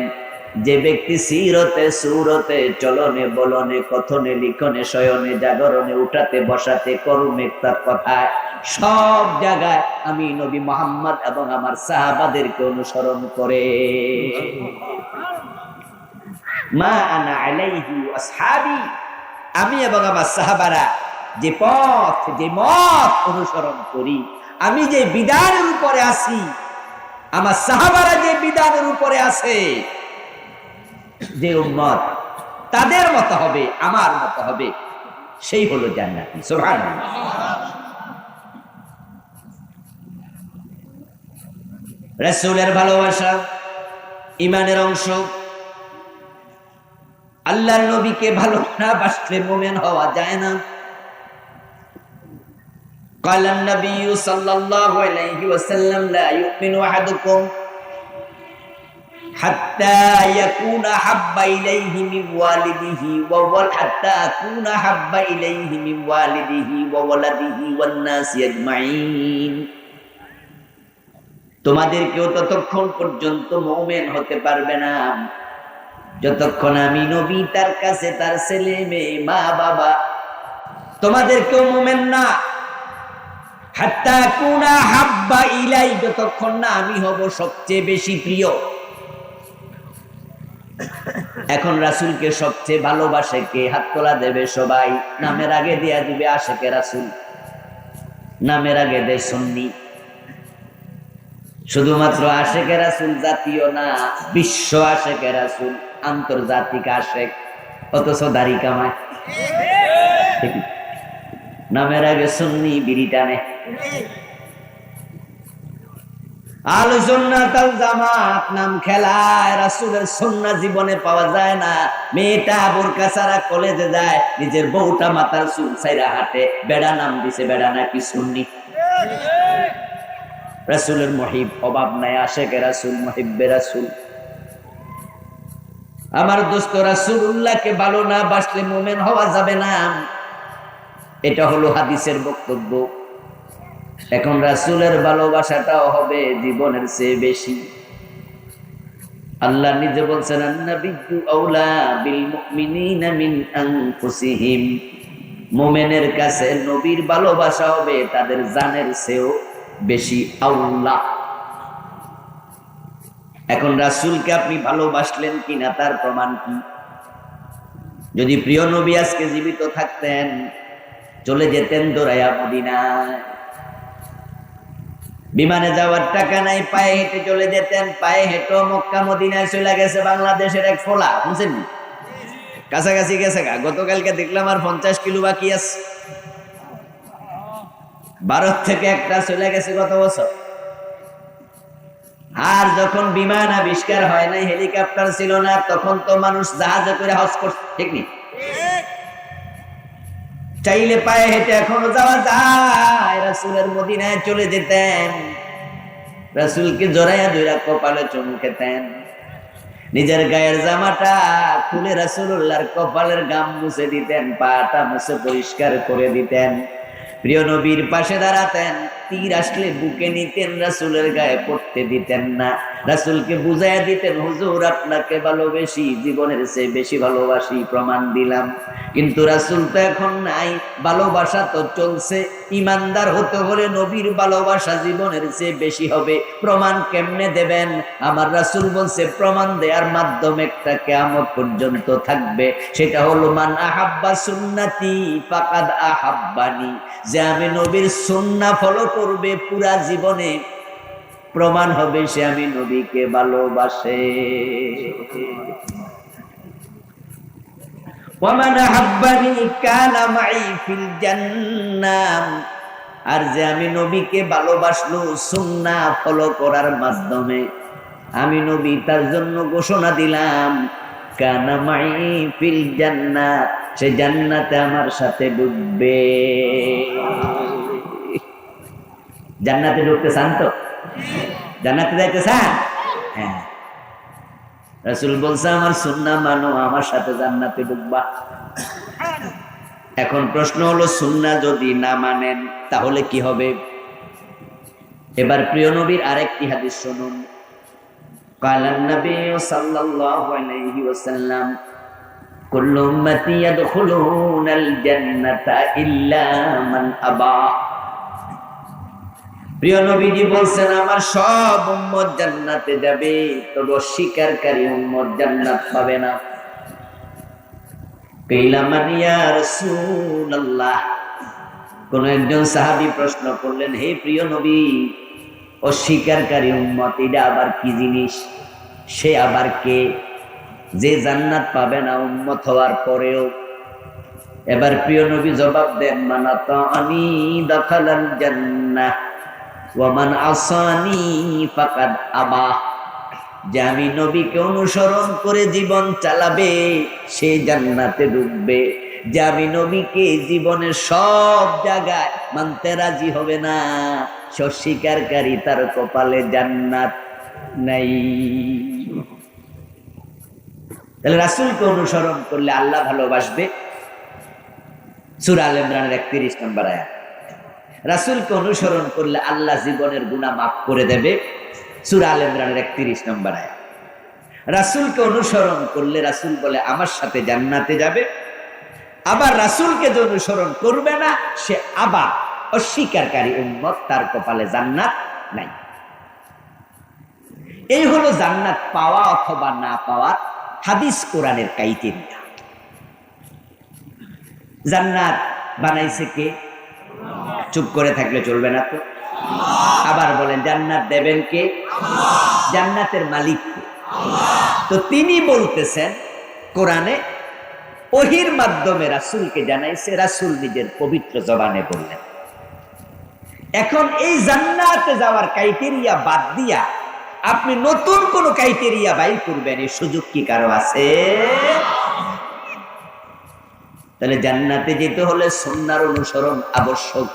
যে ব্যক্তি সিরতে সুরতে চলনে বলনে কথনে লিখনে শয়নে জাগরণে উঠাতে বসাতে কর্মে তার কথায় সব জায়গায় আমি নবী মুহাম্মদ এবং আমার সাহাবাদেরকে অনুসরণ করে, মা আনা আলাইহি ওয়া আসহাবি, আমি এবং আমার সাহাবারা যে পথ যে মত অনুসরণ করি, আমি যে বিধানের উপরে আছি, আমার সাহাবারা যে বিধানের উপরে আছে, যে উম্মত তাদের মতো হবে, আমার মতো হবে, সেই হলো জান্নাতি। সুবহানাল্লাহ। রাসূলের ভালোবাসা ঈমানের অংশ। আল্লাহর নবীকে ভালো না বাসলে মুমিন হওয়া যায় না। قال النبي صلى الله عليه وسلم لا يؤمن أحدكم হাত্তা ইয়াকুনা হাব্বা ইলাইহি মিন ওয়ালিদিহি হাত্তা আকুনা হাব্বা ইলাইহি মিন ওয়ালিদিহি ওয়া ওয়ালাদিহি ওয়ান নাসি আজমাইন। তোমাদের কেউ ততক্ষণ পর্যন্ত মুমিন হতে পারবে না যতক্ষণ আমি নবী, তার কাছে তার ছেলে মেয়ে, মা বাবা, তোমাদের কেউ মুমিন না। হাত্তা কুনা হাব্বা ইলাই, যতক্ষণ না আমি হব সবচেয়ে বেশি প্রিয়। এখন রাসূলকে সবচেয়ে ভালোবাসে কে? হাত তোলা দেবে সবাই। নামের আগে দিয়া দিবে আশেকে রাসূল, নামের আগে দে সুন্নি। শুধুমাত্র আশেকে রাসূল জাতীয় না, বিশ্ব আশেকে রাসূল, আন্তর্জাতিক আশেক, অথচ দাড়ি কামায়। নামের আগে সুন্নি, বিড়ি টানে। আহলে সুন্নাত ওয়াল জামাত নাম খেলায়, রাসূলের সুন্নাহ জীবনে পাওয়া যায় না। মেয়েটা বোরকা ছাড়া কলেজে যায়, নিজের বউটা মাথার চুল ছাইরা হাঁটে, বেড়া নাম দিছে, বেড়া নাকি সুন্নি। রাসূলের মুহিব অভাব নাই, আশেকে রাসূল, মুহিব্বে রাসূল। আমার দোস্ত, রাসূলুল্লাহকে ভালো না বাসলে মুমিন হওয়া যাবে না, এটা হলো হাদিসের বক্তব্য। এখন রাসূলের ভালোবাসাটাও হবে জীবনের চেয়ে বেশি। আল্লাহ নিজে বলছেন, আন-নাবিয়্যু আওলা বিল মুমিনিনা মিন আনফুসিহিম। মুমিনের কাছে নবীর ভালোবাসা হবে তাদের জানের চেয়েও বেশি আওলা। এখন রাসূলকে আপনি ভালোবাসলেন কিনা তার প্রমাণ কি? যদি প্রিয় নবী আজকে জীবিত থাকতেন, চলে যেতেন দৌড়াইয়া মদিনায়। বিমানে যাওয়ার টাকা নাই, পায়ে হেঁটে চলে যেতেন। পায়ে হেঁটে মক্কা মদিনায় চলে গেছে বাংলাদেশের এক ফোলা, বুঝছেন? কাছাকাছি গেছে গা। গতকালকে দেখলাম আর 50 কিলো বাকি আছে। ভারত থেকে একটা চলে গেছে গত বছর। আর যখন বিমান আবিষ্কার হয় নাই, হেলিকপ্টার ছিল না, তখন তো মানুষ জাহাজে করে হজ করছে, ঠিক নেই? চাইলে পায়ে হেঁটে এখনো যাওয়া যায়। রাসূলের মদিনায় চলে যেতেন, রাসূলকে জড়াইয়া ধইরা কপালে চুমু খেতেন, নিজের গায়ের জামাটা খুলে রাসূলুল্লাহর কপালের গাম মুছে দিতেন, পাটা মুছে পরিষ্কার করে দিতেন, প্রিয় নবীর পাশে দাঁড়াতেন। তীর আসলে বুকে নিতেন, রাসূলের গায়ে পড়তে দিতেন না। রাসূলকে বুঝাইয়া দিতেন, হুজুর আপনাকে ভালোবেসি, জীবনের চেয়ে বেশি ভালোবাসি, প্রমাণ দিলাম। কিন্তু রাসূল তো এখন নাই, ভালোবাসা তো চলছে। ইমানদার হতে হলে নবীর ভালোবাসা জীবনের চেয়ে বেশি হবে। প্রমাণ কেমনে দেবেন? আমার রাসূল বলছে, প্রমাণ দেওয়ার মাধ্যম একটা কিয়ামত পর্যন্ত থাকবে। সেটা হলো, মান আহাব্বা সুন্নতি ফাকাদ আহাব্বানি। যে আমি নবীর সুন্নাহ ফলো করবে পুরা জীবনে, প্রমাণ হবে সে আমি নবীকে ভালোবাসে। ওয়ামান আহাব্বানি কানা মাই ফিল জান্নাহ। আর যে আমি নবীকে ভালোবাসলো সুন্নাহ ফলো করার মাধ্যমে, আমি নবী তার জন্য ঘোষণা দিলাম, কানা মাই ফিল জান্নাহ, সে জান্নাতে আমার সাথে ডুববে। জান্নাতে ঢুকতে চান তো? জান্নাতে যাইতে চান? হ্যাঁ। রাসূল বলছে, আমার সুন্নাহ মানো, আমার সাথে জান্নাতে ঢুকবা। এখন প্রশ্ন হলো, সুন্নাহ যদি না মানেন তাহলে কি হবে? এবার প্রিয় নবীর আরেকটি হাদিস শুনুন। কালান নবী সাল্লাল্লাহু আলাইহি ওয়াসাল্লাম, কুল্লু উম্মতি ইয়াদখুলুনাল জান্নাতা ইল্লা মান আবা। প্রিয় নবীজি বলছেন, আমার সব উম্মত জান্নাতে যাবে, তবে অস্বীকারী উম্মত জান্নাত পাবে না। কিলা মান ইয়া রাসূলুল্লাহ। কোন একজন সাহাবী প্রশ্ন করলেন, হে প্রিয় নবী, অস্বীকারী উম্মত এটা আবার কি জিনিস? সে আবার কে যে জান্নাত পাবে না উম্মত হওয়ার পরেও? এবার প্রিয় নবী জবাব দেন, মান আতানি দাখালাল জান্নাহ ওয়া মান আসানি ফাকাদ আবা। যে আমি নবীকে অনুসরণ করে জীবন চালাবে, সে জান্নাতে ঢুকবে। যে আমি নবীকে জীবনের সব জায়গায় মানতে রাজি হবে না, অস্বীকারী, তার কপালে জান্নাত নাই। তাহলে রাসূলকে অনুসরণ করলে আল্লাহ ভালোবাসবে, সূরা আল ইমরানের 31 নম্বর আয়াত। রাসূলকে অনুসরণ করলে আল্লাহ জীবনের গুনাহ মাফ করে দেবে, সূরা আল ইমরানের 31 নম্বর আয়াত। রাসূলকে অনুসরণ করলে রাসূল বলে আমার সাথে জান্নাতে যাবে, আবার রাসূলকে যে অনুসরণ করবে না সে আবার অস্বীকারী উম্মত, তার কপালে জান্নাত নাই। এই হলো জান্নাত পাওয়া অথবা না পাওয়ার হাদিস কোরআনের ক্রাইটেরিয়া। জান্নাত বানাইছে কে? চুপ করে থাকলে চলবে না তো। আবার বলেন জান্নাত দেবেন কে? জান্নাতের মালিক কে? তো তিনি বলতেছেন কোরআনে ওহীর মাধ্যমে রাসূলকে জানাইছে, রাসূল নিজের পবিত্র জবানে বললেন। এখন এই জান্নাতে যাওয়ার ক্রাইটেরিয়া বাদ দিয়া আপনি নতুন কোন ক্রাইটেরিয়া বাইর করবেন, এই সুযোগ কি কারো আছে? তাহলে জান্নাতে যেতে হলে সুন্নাহর অনুসরণ আবশ্যক।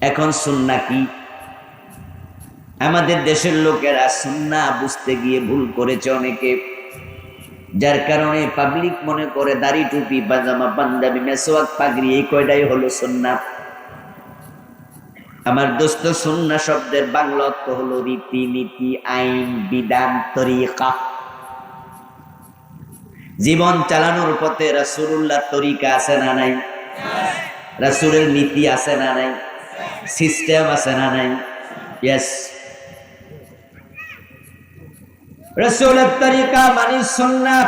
এখন সুন্নাহ কি? আমাদের দেশের লোকেরা সুন্নাহ বুঝতে গিয়ে ভুল করেছে অনেকে, যার কারণে পাবলিক মনে করে দাড়ি টুপি পাজামা পাঞ্জাবি মেসওয়াক পাগড়ি এই কয়টাই হলো সুন্নাহ। আমার দোস্ত, সুন্নাহ শব্দের বাংলা অর্থ হলো রীতি নীতি, আইন বিধান, তরিকা। জীবন চালানোর পথে রাসূলুল্লাহর তরিকা আছে না নাই? রাসূলের নীতি আছে না নাই? সিস্টেম আছে না নাই? ইয়েস। রাসূলের তরিকা মানে সুন্নাহ।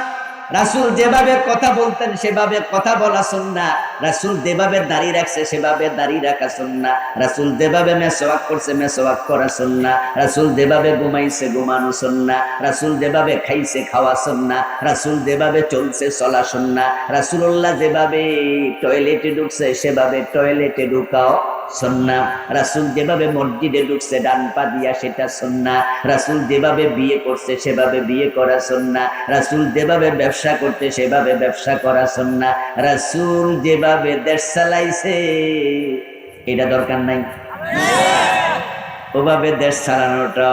রাসূল যেভাবে কথা বলতেন সেভাবে কথা বলা সুন্নাহ। রাসূল যেভাবে দাড়ি রাখছে সেভাবে দাড়ি রাখা সুন্নাহ। রাসূল যেভাবে মেসওয়াক করছে মেসওয়াক করা সুন্নাহ। রাসূল যেভাবে ঘুমাইছে ঘুমানো সুন্নাহ। রাসূল যেভাবে খাইছে খাওয়া সুন্নাহ। রাসূল যেভাবে চলছে চলা সুন্নাহ। রাসূলুল্লাহ যেভাবে টয়লেটে ঢুকছে সেভাবে টয়লেটে ঢুকাও সুন্নাহ। রাসূল যেভাবে মসজিদে ঢুকছে ডান পা দিয়া সেটা সুন্নাহ। রাসূল যেভাবে বিয়ে করছে সেভাবে বিয়ে করা সুন্নাহ। রাসূল যেভাবে ব্যবসা করতে সেভাবে ব্যবসা করা সুন্নাহ। রাসূল যেভাবে দেশ চালাইছে এটা দরকার নাই, ওভাবে দেশ চালানোটা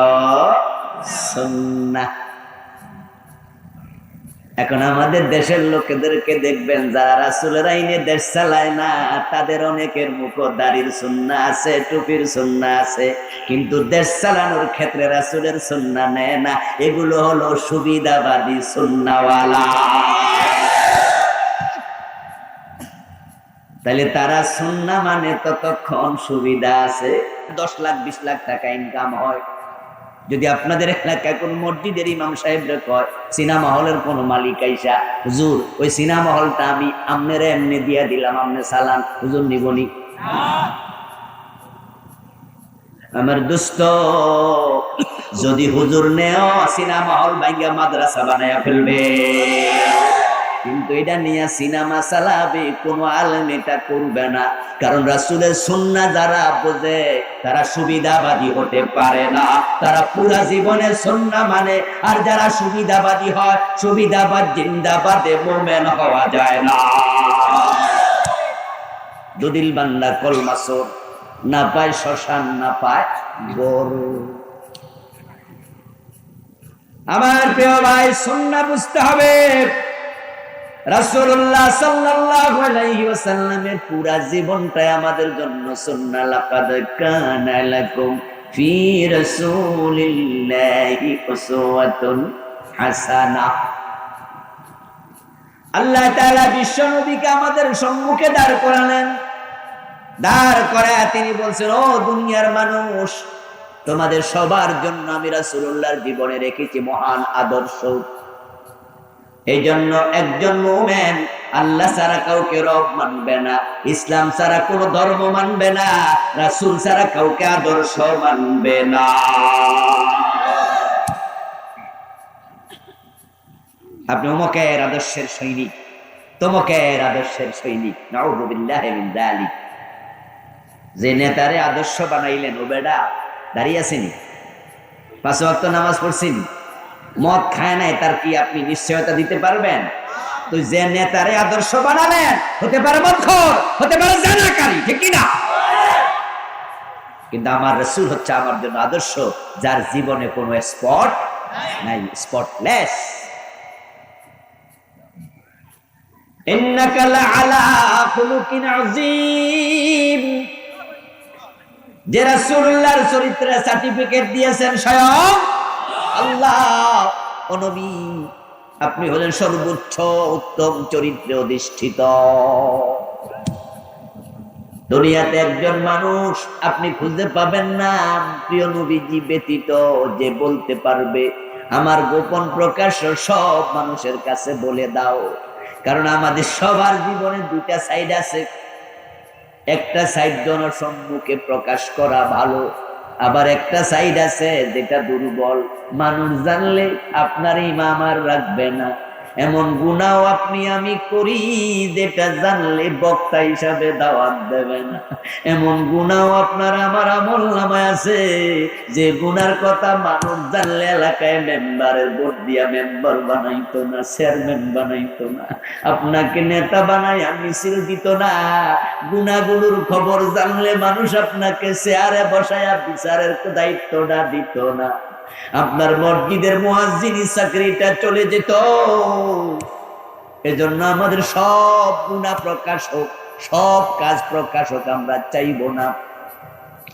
সুন্নাহ। এখন আমাদের দেশের লোকেদেরকে দেখবেন যারা রাসূলের আইনে দেশ চালায় না, তাদের অনেকের মুখ দাড়ির সুন্নাহ আছে, টুপির সুন্নাহ আছে, কিন্তু দেশ চালানোর ক্ষেত্রে রাসূলের সুন্নাহ নেয় না। এগুলো হলো সুবিধাবাদী সুন্নাহওয়ালা। তাহলে তারা সুন্নাহ মানে ততক্ষণ সুবিধা আছে। 10 লাখ 20 লাখ টাকা ইনকাম হয়। যদি আপনাদের এলাকায় কোন মসজিদের ইমাম সাহেবরা কয় সিনেমা হলের কোন মালিক আইসা, হুজুর ওই সিনেমা হলটা আমি আপনারা এমনি দিয়া দিলাম, আপনি চালান, হুজুর নিবনি? আমার দোস্ত, যদি হুজুর নেও সিনেমা হল ভাঙ্গা মাদ্রাসা বানায়া ফেলবে, কিন্তু এটা নিয়ে সিনেমা চালাবে কোন আলেম এটা করবে না। কারণ রাসূলের সুন্নাহ যারা বোঝে তারা সুবিধাবাদী হতে পারে না, তারা পুরা জীবনের সুন্নাহ মানে। আর যারা সুবিধাবাদী হয়, সুবিধাবাদ জিন্দাবাদে মুমিন হওয়া যায় না। দুদিল বান্দা কলমাসর না পায় শ্মশান, না পায় গরু। আমার প্রিয় ভাই, সুন্নাহ বুঝতে হবে। রাসূলুল্লাহ সাল্লাল্লাহু আলাইহি ওয়াসাল্লামের পুরা জীবনটাই আমাদের জন্য সুন্নাহ। লাকাদ কানা লাকুম ফি রাসূলিল্লাহি উসওয়াতুন হাসানাহ। আল্লাহ তাআলা বিশ্ব নবীকে আমাদের সম্মুখে দাঁড় করালেন। দাঁড় করায় তিনি বলছেন, ও দুনিয়ার মানুষ, তোমাদের সবার জন্য আমি রাসূলুল্লাহর জীবনে রেখেছি মহান আদর্শ। এই জন্য একজন মুমিন আল্লাহ ছাড়া কাউকে রব মানবে না, ইসলাম ছাড়া কোন ধর্ম মানবে না, রাসূল ছাড়া কাউকে আদর্শ মানবে না। আপনি অমুকের আদর্শের সৈনিক, তমুকের আদর্শের সৈনিক, নাউযু বিল্লাহি মিন যালিক। যে নেতারে আদর্শ বানাইলেন ও বেটা দাঁড়িয়ে আসেনি, 5 ওয়াক্ত নামাজ পড়ছেন, মদ খায় নাই, তার কি আপনি নিশ্চয়তা দিতে পারবেন? তো যে নেতারে আদর্শ বানালেন হতে পারে মদখোর, হতে পারে জানাকারী, ঠিক কি না? কিন্তু আমার রাসূল হচ্ছে আমার জন্য আদর্শ, যার জীবনে কোনো স্পট নাই, স্পটলেস। ইন্নাকা লাআলা খুলুকিন আযীম। যে রাসূলুল্লাহর চরিত্রের সার্টিফিকেট দিয়েছেন স্বয়ং আল্লাহ। ও নবী, আপনি হলেন সর্বোচ্চ উত্তম চরিত্রে অধিষ্ঠিত। দুনিয়াতে একজন মানুষ আপনি খুঁজে পাবেন না প্রিয় নবীজি ব্যতীত যে বলতে পারবে আমার গোপন প্রকাশ্য সব মানুষের কাছে বলে দাও। কারণ আমাদের সবার জীবনে দুইটা সাইড আছে। একটা সাইড জনসম্মুখে প্রকাশ করা ভালো, আবার একটা সাইড আছে যেটা দুর্বল। মানুষ জানলে আপনার ইমাম আর রাখবে না। এমন গুনাহ আপনি আমি করি যেটা জানলে বক্তা হিসাবে দাওয়াত দেবে না। এমন গুনাহ আপনার আমার আমলনামায় আছে যে গুনার কথা মানুষ জানলে এলাকায় মেম্বারের ভোট দিয়া মেম্বার বানাইতো না, চেয়ারম্যান বানাইতো না, আপনাকে নেতা বানাইয়া মিছিল দিত না। গুনাহগুলোর খবর জানলে মানুষ আপনাকে চেয়ারে বসায়া বিচারের দায়িত্বটা দিত না। আপনার মসজিদের মুয়াজ্জিনি চাকরিটা চলে যেত। এজন্য আমাদের সব গুনাহ প্রকাশ হোক, সব কাজ প্রকাশ হোক আমরা চাইবো না।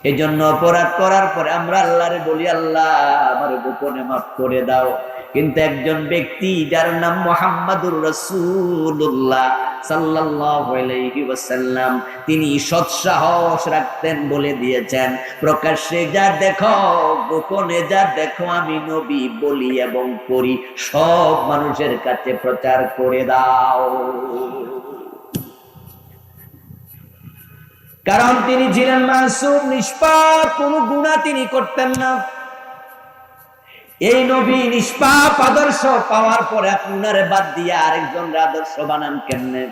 এজন্য অপরাধ করার পরে আমরা আল্লাহরে বলি, আল্লাহ আমার গোপনে মাফ করে দাও। কিন্তু একজন ব্যক্তি যার নাম মুহাম্মাদুর রাসূলুল্লাহ সাল্লাল্লাহু আলাইহি ওয়াসাল্লাম, তিনি সৎসাহস রাখতেন, বলে দিয়েছেন প্রকাশ্যে যা দেখো গোপনে যা দেখো আমি নবী বলি এবং করি সব মানুষের কাছে প্রচার করে দাও। কারণ তিনি ছিলেন মাসুম, নিষ্পাপ, কোনো গুনাহ তিনি করতেন না। এই নবী নিষ্পাপ আদর্শ পাওয়ার পরে আপনারে বাদ দিয়ে আরেকজনের আদর্শ বানান কেমনে?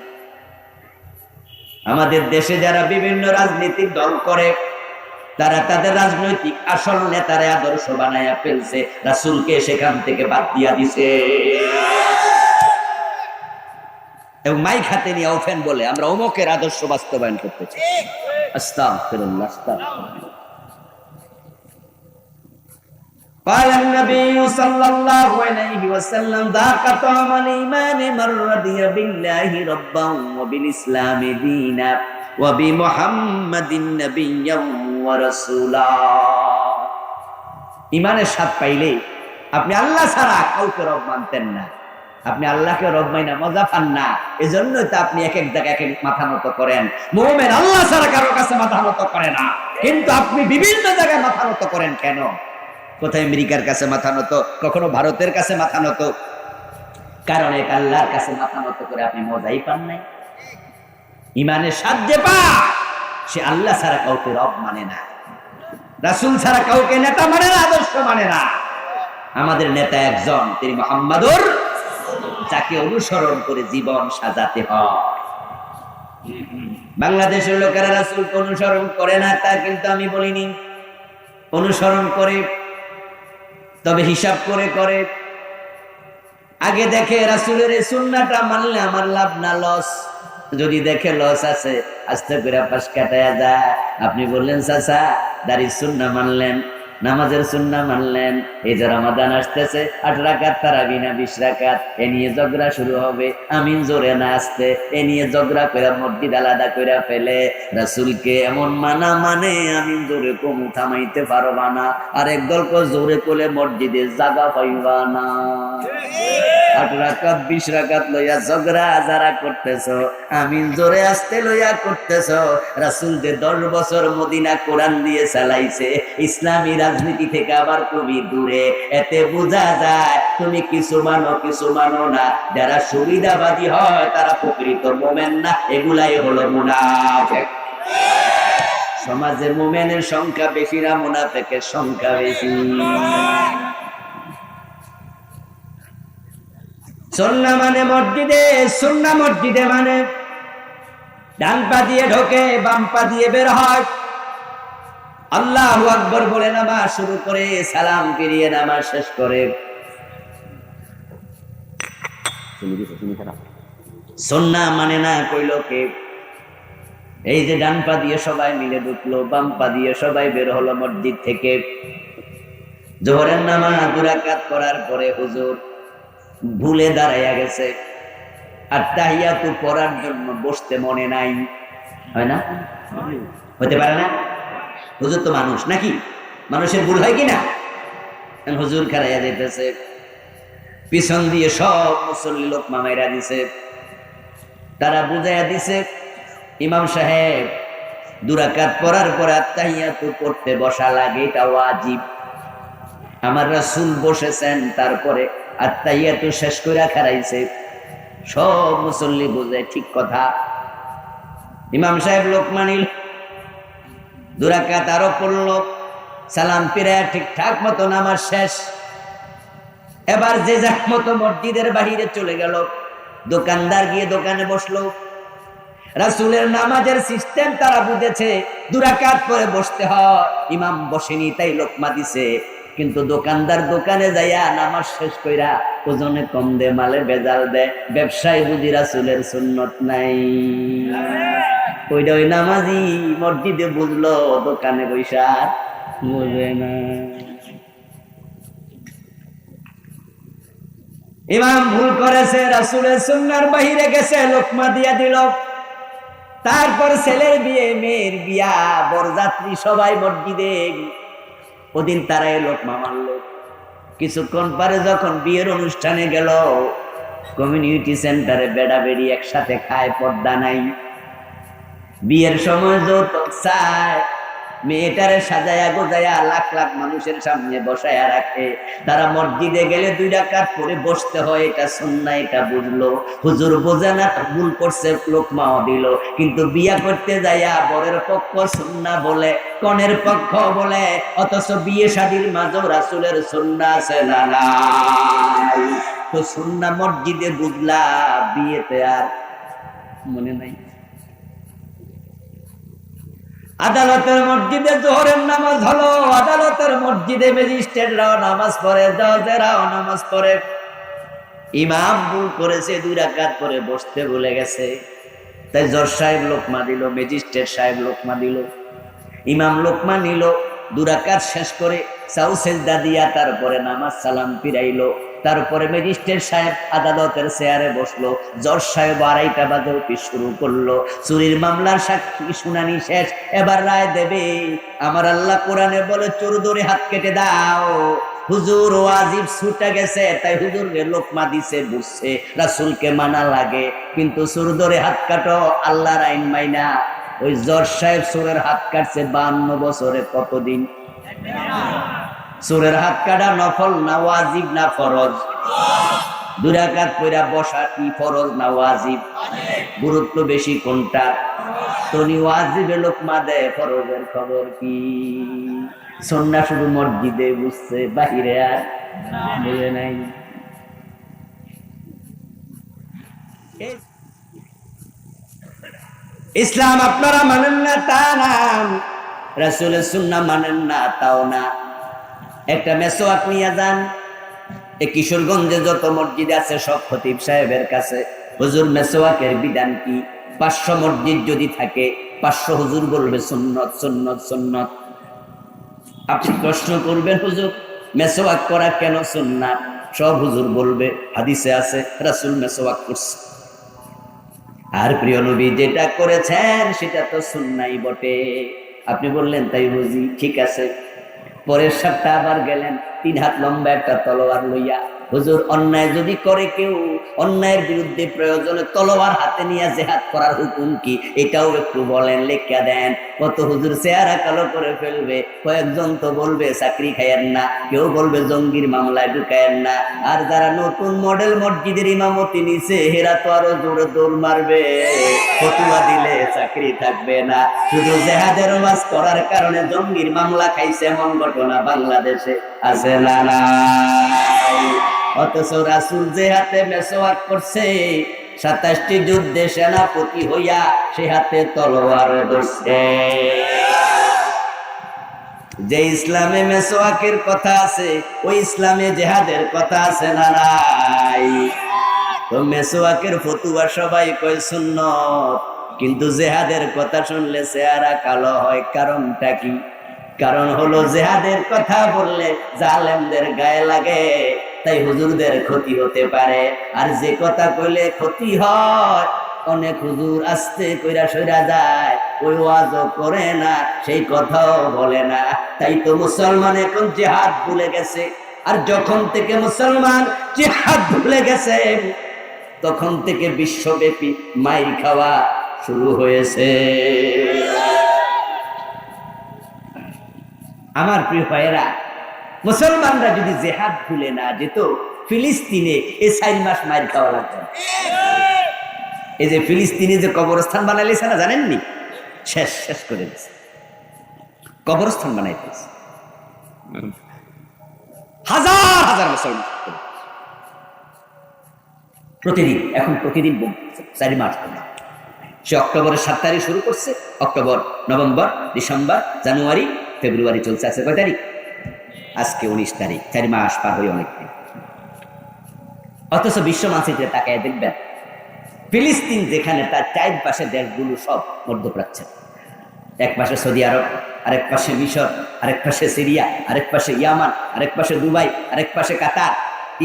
আমাদের দেশে যারা বিভিন্ন রাজনৈতিক দল করে তারা তাদের রাজনৈতিক আসল নেতারে আদর্শ বানায়া ফেলছে, রাসূলকে সেখান থেকে বাদ দিয়া দিছে। এবং মাইক হাতে নিয়ে ওফেন বলে আমরা অমুকের আদর্শ বাস্তবায়ন করতে চাই। আস্তাগফিরুল্লাহ, আস্তাগফিরুল্লাহ। قال النبي صلى الله عليه وسلم ذاق طعم الإيمان من رضي بالله ربا وبالإسلام دينا وبمحمد نبيا ورسولا। ইমানের স্বাদ পাইলে আপনি আল্লাহ ছাড়া কাউকে রব মানতেন না। আপনি আল্লাহকে রব মাইনা মজা পান না, এজন্যই তো আপনি এক এক জায়গায় এক এক মাথা নত করেন। মুমিন আল্লাহ ছাড়া কারো কাছে মাথা নত করে না, কিন্তু আপনি বিভিন্ন জায়গায় মাথা নত করেন কেন? কোথায় আমেরিকার কাছে মাথা নত, কখনো ভারতের কাছে মাথা নত। কারণ এক আল্লাহর কাছে মাথা নত করে আপনি মজাই পান নাই। ইমানের স্বাদ যে পায় সে আল্লাহ ছাড়া কাউকে রব মানে না, রাসূল ছাড়া কাউকে নেতা মানে না, আদর্শ মানে না। আমাদের নেতা একজন, তিনি মুহাম্মাদুর, যাকে অনুসরণ করে জীবন সাজাতে হয়। বাংলাদেশের লোকেরা রাসূলকে অনুসরণ করে না তা কিন্তু আমি বলিনি, অনুসরণ করে, তবে হিসাব করে করে। আগে দেখে রাসূলের এই সুন্নাহটা মানলে আমার লাভ না লস। যদি দেখে লস আছে আস্তে করে পাশ কাটায়া যায়। আপনি বললেন চাচা দাড়ির সুন্নাহ মানলেন, নামাজের সুন্নাহ মানলেন, এই যে রমাদান আসতেছে 8 রাকাত তারাবি না 20 রাকাত, এ নিয়ে ঝগড়া শুরু হবে। আমিন জোরে না আসতে এ নিয়ে ঝগড়া করে মসজিদ আলাদা করে ফেলে। রাসূলকে এমন মানা মানে আমিন জোরে কম থামাইতে পারবা না, আর একদল কো জোরে কোলে মসজিদে জায়গা পাইবা না। 8 রাকাত 20 রাকাত লইয়া ঝগড়া যারা করতেছো, আমিন জোরে আসতে লইয়া করতেছো। রাসূল যে 10 বছর মদিনা কোরআন দিয়ে চালাইছে, ইসলামী রাজনীতি থেকে আবার খুবই দূরে। এতে বোঝা যায় তুমি কিছু মানো কিছু মানো না। যারা সুবিধাবাদী হয় তারা প্রকৃত মুমিন না, এগুলাই হলো মুনাফিক। সমাজে মুমিনের সংখ্যা বেশি না মুনাফিকের সংখ্যা বেশি? সুন্নাহ মানে মসজিদে, সুন্নাহ মসজিদে মানে ডান পা দিয়ে ঢোকে বাম পা দিয়ে বের হয়, আল্লাহু আকবার বলে নামাজ শুরু করে, সালাম ফিরিয়ে নামাজ শেষ করে। সুন্নাহ মানে না কইল কে? এই যে ডান পা দিয়ে সবাই মিলে ঢুকলো, বাম পা দিয়ে সবাই বের হলো মসজিদ থেকে। জোহরের নামাজ 2 রাকাত করার পরে হুজুর ভুলে দাঁড়াইয়া গেছে, আর তাহিয়াতু পড়ার জন্য বসতে মনে নাই, হয় না? হতে পারে না? হুজুর তো মানুষ নাকি, মানুষের ভুল হয় কিনা? হুজুর খারাইয়া যাইতেছে, পিছন দিয়ে সব মুসল্লি লোক মামাইরা দিছে, তারা বুঝাইয়া দিছে ইমাম সাহেব 2 রাকাত পড়ার পর আত্তাহিয়াতু পড়তে বসা লাগে, এটা ওয়াজিব। আমার রাসূল বসেছেন, তারপরে আত্তাহিয়াতু শেষ করে খারাইছে। সব মুসল্লি বুঝে ঠিক কথা। ইমাম সাহেব লোক মানিল, 2 রাকাত আরো পড়লো, সালাম ফিরায়া ঠিকঠাক মতো নামাজ শেষ। এবার যে যার মতো মসজিদের বাহিরে চলে গেল, দোকানদার গিয়ে দোকানে বসলো। রাসূলের নামাজের সিস্টেম তারা বুঝেছে, 2 রাকাত পরে বসতে হয়, ইমাম বসেনি তাই লোকমা দিছে। কিন্তু দোকানদার দোকানে যাইয়া নামাজ শেষ কইরা ওজনে কম দে, মালে ভেজাল দে, ব্যবসায় বুঝি রাসূলের সুন্নত নাই। ওইটা ওই নামাজি মসজিদে বুঝলো, দোকানে বৈশা বুঝে না। ইমাম ভুল করেছে, রাসূলের সুন্নাহর বাহিরে গেছে, লোকমা দিয়া দিল। তারপর ছেলের বিয়ে, মেয়ের বিয়া, বরযাত্রী সবাই মসজিদে। ওদিন তারাই লোকমা মানলো। কিছুক্ষণ পরে যখন বিয়ের অনুষ্ঠানে গেল, কমিউনিটি সেন্টারে বেড়া বেড়ি একসাথে খায়, পর্দা নাই। বিয়ের সময় যৌতুক চায়, মেয়েটারে সাজায়া গোজায়া লাখ লাখ মানুষের সামনে বসায়া রাখে। তারা মসজিদে গেলে 2 রাকাত পরে বসতে হয়, এটা সুন্নাহ, এটা বুঝলো। হুজুর বোঝে না, ভুল করছে, লোকমাও দিল। কিন্তু বিয়া করতে যাইয়া বরের পক্ষ সুন্নাহ বলে, কনের পক্ষ বলে, অথচ বিয়ে শাদীর মাঝে রাসূলের সুন্নাহ আছে না নাই? তো সুন্নাহ মসজিদে বুঝলা, বিয়েতে আর মনে নাই। আদালতের মসজিদে জোহরের নামাজ হলো, আদালতের মসজিদে ম্যাজিস্ট্রেটরাও নামাজ পড়ে, জজেরাও নামাজ পড়ে। ইমাম ভুল করেছে, 2 রাকাত পরে বসতে ভুলে গেছে, তাই জজ সাহেব লোকমা দিল, ম্যাজিস্ট্রেট সাহেব লোকমা দিল। ইমাম লোকমা নিল, 2 রাকাত শেষ করে সাউ সেজদা দিয়া তারপরে নামাজ সালাম ফিরাইলো। তারপরে ম্যাজিস্ট্রেট সাহেব আদালতের চেয়ারে বসলো, জজ সাহেব 2:30 বাজে অফিস শুরু করলো। চুরির মামলার সাক্ষী শুনানি শেষ, এবার রায় দেবে। আমার আল্লাহ কোরআনে বলে, চোর ধরে হাত কেটে দাও। হুজুর ওয়াজিব ছুটে গেছে, তাই হুজুরকে লোকমা দিছে, বুঝছে রাসূলকে মানা লাগে। কিন্তু চোর ধরে হাত কাটো, আল্লাহর আইন মাইনা। ওই জজ সাহেব চোরের হাত কাটছে 52 বছরে, কতদিন? চোরের হাত কাটা নফল না ওয়াজিব না ফরজ? 2 রাকাত পড়া বসা কি ফরজ না ওয়াজিব? গুরুত্ব বেশি কোনটা? তনি ওয়াজিবে লোকমা দেয়, ফরজের খবর কি? সুন্নাহ শুধু মসজিদে বুঝছে, বাহিরে আর বুঝে নাই। ইসলাম আপনারা মানেন না তা না, রাসূলের সুন্নাহ মানেন না তাও না। একটা মেসওয়াক নিয়ে যান, এই কিশোরগঞ্জে যত মসজিদ আছে সব খতিব সাহেবের কাছে, হুজুর মেসওয়াকের বিধান কি? 500 মসজিদ যদি থাকে, 500 হুজুর বলবে সুন্নত সুন্নত সুন্নত। আপনি প্রশ্ন করবেন, হুজুর মেসওয়াক করা কেন সুন্নাত? সব হুজুর বলবে হাদিসে আছে, রাসূল মেসওয়াক করছে। আর প্রিয় নবী যেটা করেছেন সেটা তো সুন্নাহই বটে। আপনি বললেন তাই বুঝি, ঠিক আছে। পরের সপ্তাহে আবার গেলেন, 3 হাত লম্বা একটা তলোয়ার লইয়া। হুজুর অন্যায় যদি করে কেউ, অন্যায়ের বিরুদ্ধে প্রয়োজনে তলোয়ার হাতে নিয়ে জিহাদ করার হুকুম কি, এটাও একটু বলেন, লেখা দেন। কত হুজুর চেহারা কালো করে ফেলবে, কয়েকজন তো বলবে চাকরি খাইয়েন না, কেউ বলবে জঙ্গির মামলায় ঢুকায়েন না। আর যারা নতুন মডেল মসজিদের ইমামতি নিছে, এরা তো আরো জোরে দৌড় মারবে, ফতুয়া দিলে চাকরি থাকবে না। শুধু জিহাদের ওয়াজ করার কারণে জঙ্গির মামলা খাইছে, এমন ঘটনা বাংলাদেশে আছে না নাই? অথচ রাসূল যে হাতে মেসওয়াক করছে, 27টি যুদ্ধে সেনাপতি হইয়া সে হাতে তলোয়ার ধরছে। যে ইসলামে মেসওয়াকের কথা আছে, ওই ইসলামে জিহাদের কথা আছে না নাই? তো মেসওয়াকের ফতুয়া সবাই কয় সুন্নত, কিন্তু জিহাদের কথা শুনলে চেহারা কালো হয়। কারণটা কি? কারণ হলো জিহাদের কথা বললে জালেমদের গায়ে লাগে, তাই হুজুরদের ক্ষতি হতে পারে। আর যে কথা কইলে ক্ষতি হয়, অনেক হুজুর আস্তে কইরা সইরা যায়, ওই ওয়াজও করে না, সেই কথাও বলে না। তাই তো মুসলমান এখন জিহাদ ভুলে গেছে। আর যখন থেকে মুসলমান জিহাদ ভুলে গেছে, তখন থেকে বিশ্বব্যাপী মাইর খাওয়া শুরু হয়েছে। আমার প্রিয় ভাইয়েরা, মুসলমানরা যদি জিহাদ ভুলে না যেত, ফিলিস্তিনে এই 4 মাস মাইর খাওয়া লাগতো। এই যে ফিলিস্তিনে যে কবরস্থান বানাইছে না, জানেননি? শেষ শেষ করে দিয়েছে, কবরস্থান বানাইতেছে হাজার হাজার মুসলমান প্রতিদিন। এখন প্রতিদিন 4 মাস করে। সে অক্টোবরের 7 তারিখ শুরু করছে, অক্টোবর, নভেম্বর, ডিসেম্বর, জানুয়ারি, ফেব্রুয়ারি চলছে। আছে কয় তারিখ? আজকে 19 তারিখ। 4 মাস পার হয়ে অনেকদিন। অথচ বিশ্ব মানচিত্রে তাকায় দেখবেন, ফিলিস্তিন যেখানে, তার 4 পাশে দেশগুলো সব মধ্যপ্রাচ্য। এক পাশে সৌদি আরব, আরেক পাশে মিশর, আরেক পাশে সিরিয়া, আরেক পাশে ইয়ামান, আরেক পাশে দুবাই, আরেক পাশে কাতার।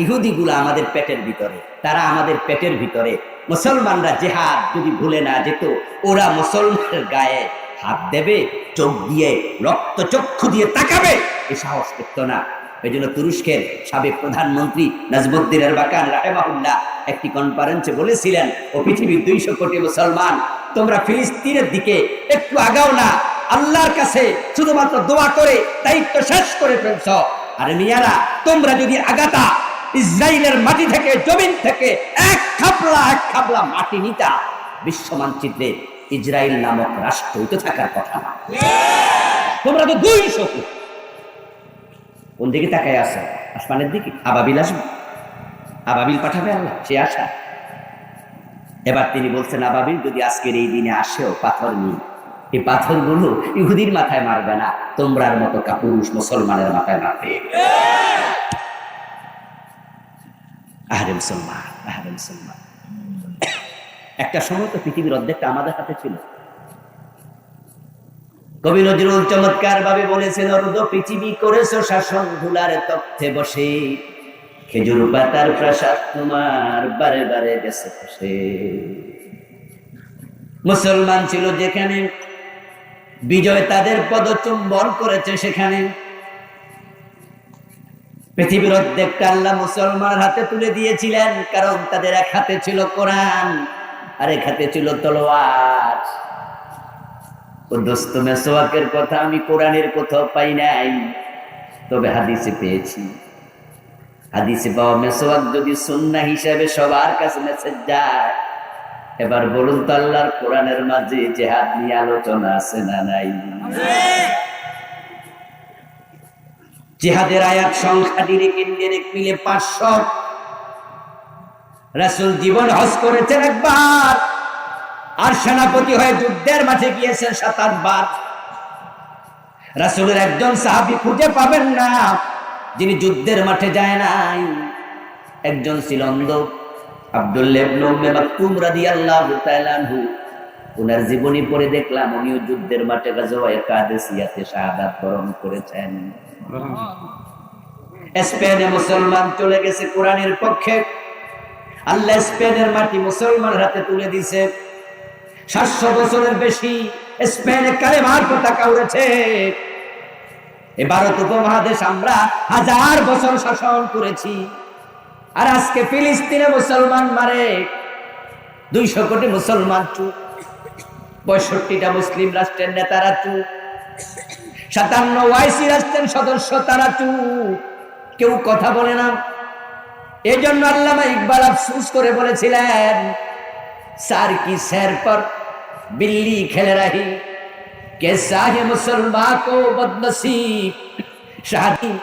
ইহুদিগুলো আমাদের পেটের ভিতরে, তারা আমাদের পেটের ভিতরে। মুসলমানরা জিহাদ যদি ভুলে না যেত, ওরা মুসলমানের গায়ে হাত দেবে, চোখ দিয়ে রক্ত চক্ষু দিয়ে তাকাবে, এ সাহস করতো না। এই জন্য তুরস্কের সাবেক প্রধানমন্ত্রী নাজমুদ্দিন এরবাকান রাহেমাহুল্লাহ একটি কনফারেন্সে বলেছিলেন, ও পৃথিবীর 200 কোটি মুসলমান, তোমরা ফিলিস্তিনের দিকে একটু আগাও না, আল্লাহর কাছে শুধুমাত্র দোয়া করে দায়িত্ব শেষ করে ফেলছ। আর মিয়ারা, তোমরা যদি আগাতা, ইসরায়েলের মাটি থেকে, জমিন থেকে এক খাবলা মাটি নিতা, বিশ্ব মানচিত্রে ইসরায়েল নামক রাষ্ট্র তো থাকার কথা না। তোমরা তো 200 কোটি। কোন দিকে তাকায় আসো? আসমানের দিকে। আবাবিল আসবে, আবাবিল পাঠাবে আল্লাহ, সে আশা। এবার তিনি বলছেন, আবাবিল যদি আজকের এই দিনে আসেও পাথর নিয়ে, এই পাথরগুলো ইহুদির মাথায় মারবে না, তোমরার মতো কাপুরুষ মুসলমানের মাথায় মারবে। আহারে মুসলমান, আহারে মুসলমান। একটা সময় তো পৃথিবীর অর্ধেকটা আমাদের হাতে ছিল। কবি নজরুল চমৎকার ভাবে বলেছেন, অর্ধ পৃথিবী করেছো শাসন, ধুলার তথ্যে বসে, খেজুর পাতার প্রাসাদ তোমার বারে বারে গেছে বসে। মুসলমান ছিল যেখানে, বিজয় তাদের পদচুম্বন করেছে সেখানে। পৃথিবীর অর্ধেকটা আল্লাহ মুসলমানের হাতে তুলে দিয়েছিলেন, কারণ তাদের এক হাতে ছিল কোরআন, আর এক হাতে ছিল তলোয়ার। ও দোস্ত, মেসওয়াকের কথা আমি কোরআনের কোথাও পাই নাই, তবে হাদিসে পেয়েছি। হাদিসে পাওয়া মেসওয়াক যদি সুন্নাহ হিসেবে সবার কাছে মেসেজ যায়, এবার বলুন তো, আল্লাহর কোরআনের মাঝে জিহাদ নিয়ে আলোচনা আছে না নাই? জিহাদের আয়াত সংখ্যা ডিরেক্ট মিলে 500। রাসূল জীবন হজ করেছেন একবার, আর সেনাপতি হয়ে যুদ্ধের মাঠে গিয়েছেন 7-8 বার। রাসূলের একজন সাহাবী খুঁজে পাবেন না যিনি যুদ্ধের মাঠে যায় নাই। একজন ছিল অন্ধ, আব্দুল্লাহ ইবনে উম্মে মাকতুম রাদিয়াল্লাহু তাআলা আনহু। ওনার জীবনী পড়ে দেখলাম উনিও যুদ্ধের মাঠে গাজওয়ায়ে কাদেসিয়াতে শাহাদাত বরণ করেছেন। স্পেনে মুসলমান চলে গেছে কোরআনের পক্ষে, আল্লাহ স্পেনের মাটি মুসলমানের হাতে তুলে দিয়েছে। 700 বছরের বেশি স্পেনে কালেমার পতাকা উড়েছে। এই ভারত উপমহাদেশ আমরা 1000 বছর শাসন করেছি, আর আজকে ফিলিস্তিনে মুসলমান মারে 200 কোটি মুসলমান চুপ, 65টা মুসলিম রাষ্ট্রের নেতারা চুপ, 57 ওয়াইসি রাষ্ট্রের সদস্য তারা চুপ, কেউ কথা বলে না। এই জন্য আল্লামা ইকবাল আফসোস করে বলেছিলেন, সার কি স্যার পর बिल्ली खेल रही, कैसा है मुसलमान को बदनसीब, शादी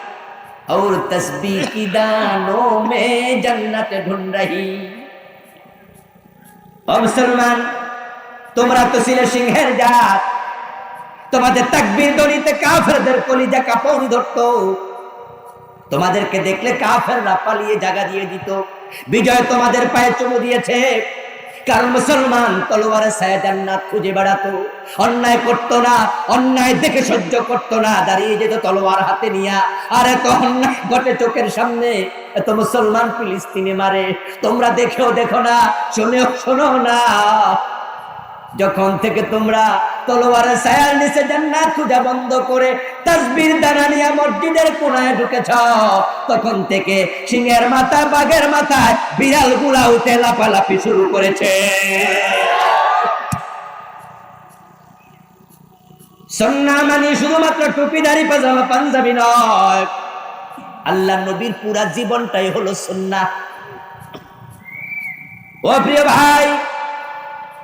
और तस्बीह की दानों में जन्नत ढूंढ रही। ओ मुसलमान, তোমরা তো ছিলে সিংহের জাত, তোমাদের তাকবীর ধ্বনিতে কাফেরদের কলিজা কাঁপন ধরতো। তোমাদেরকে দেখলে কাফেররা পালিয়ে জায়গা দিয়ে দিত। বিজয় তোমাদের পায়ে চুমু দিয়েছে, কারণ মুসলমান তলোয়ারে ছায়া জান্নাত খুঁজে বেড়াতো। অন্যায় করতো না, অন্যায় দেখে সহ্য করতো না, দাঁড়িয়ে যেত তলোয়ার হাতে নিয়া। আর এত অন্যায় ঘটে চোখের সামনে, এত মুসলমান ফিলিস্তিনে মারে, তোমরা দেখেও দেখো না, শুনেও শোনো না। যখন থেকে তোমরা তলোয়ারের ছায়ার নিচে জান্নাত খোঁজা বন্ধ করে তাসবির দানা নিয়ে মসজিদের কোনায় ঢুকেছ, তখন থেকে সিংহের মাথা বাঘের মাথায় বিড়াল গুলা উঠে লাফালাফি শুরু করেছে। সুন্নাহ মানে শুধুমাত্র টুপিদারি পাজামা পাঞ্জাবি নয়, আল্লাহ নবীর পুরা জীবনটাই হলো সুন্নাহ। ও প্রিয় ভাই,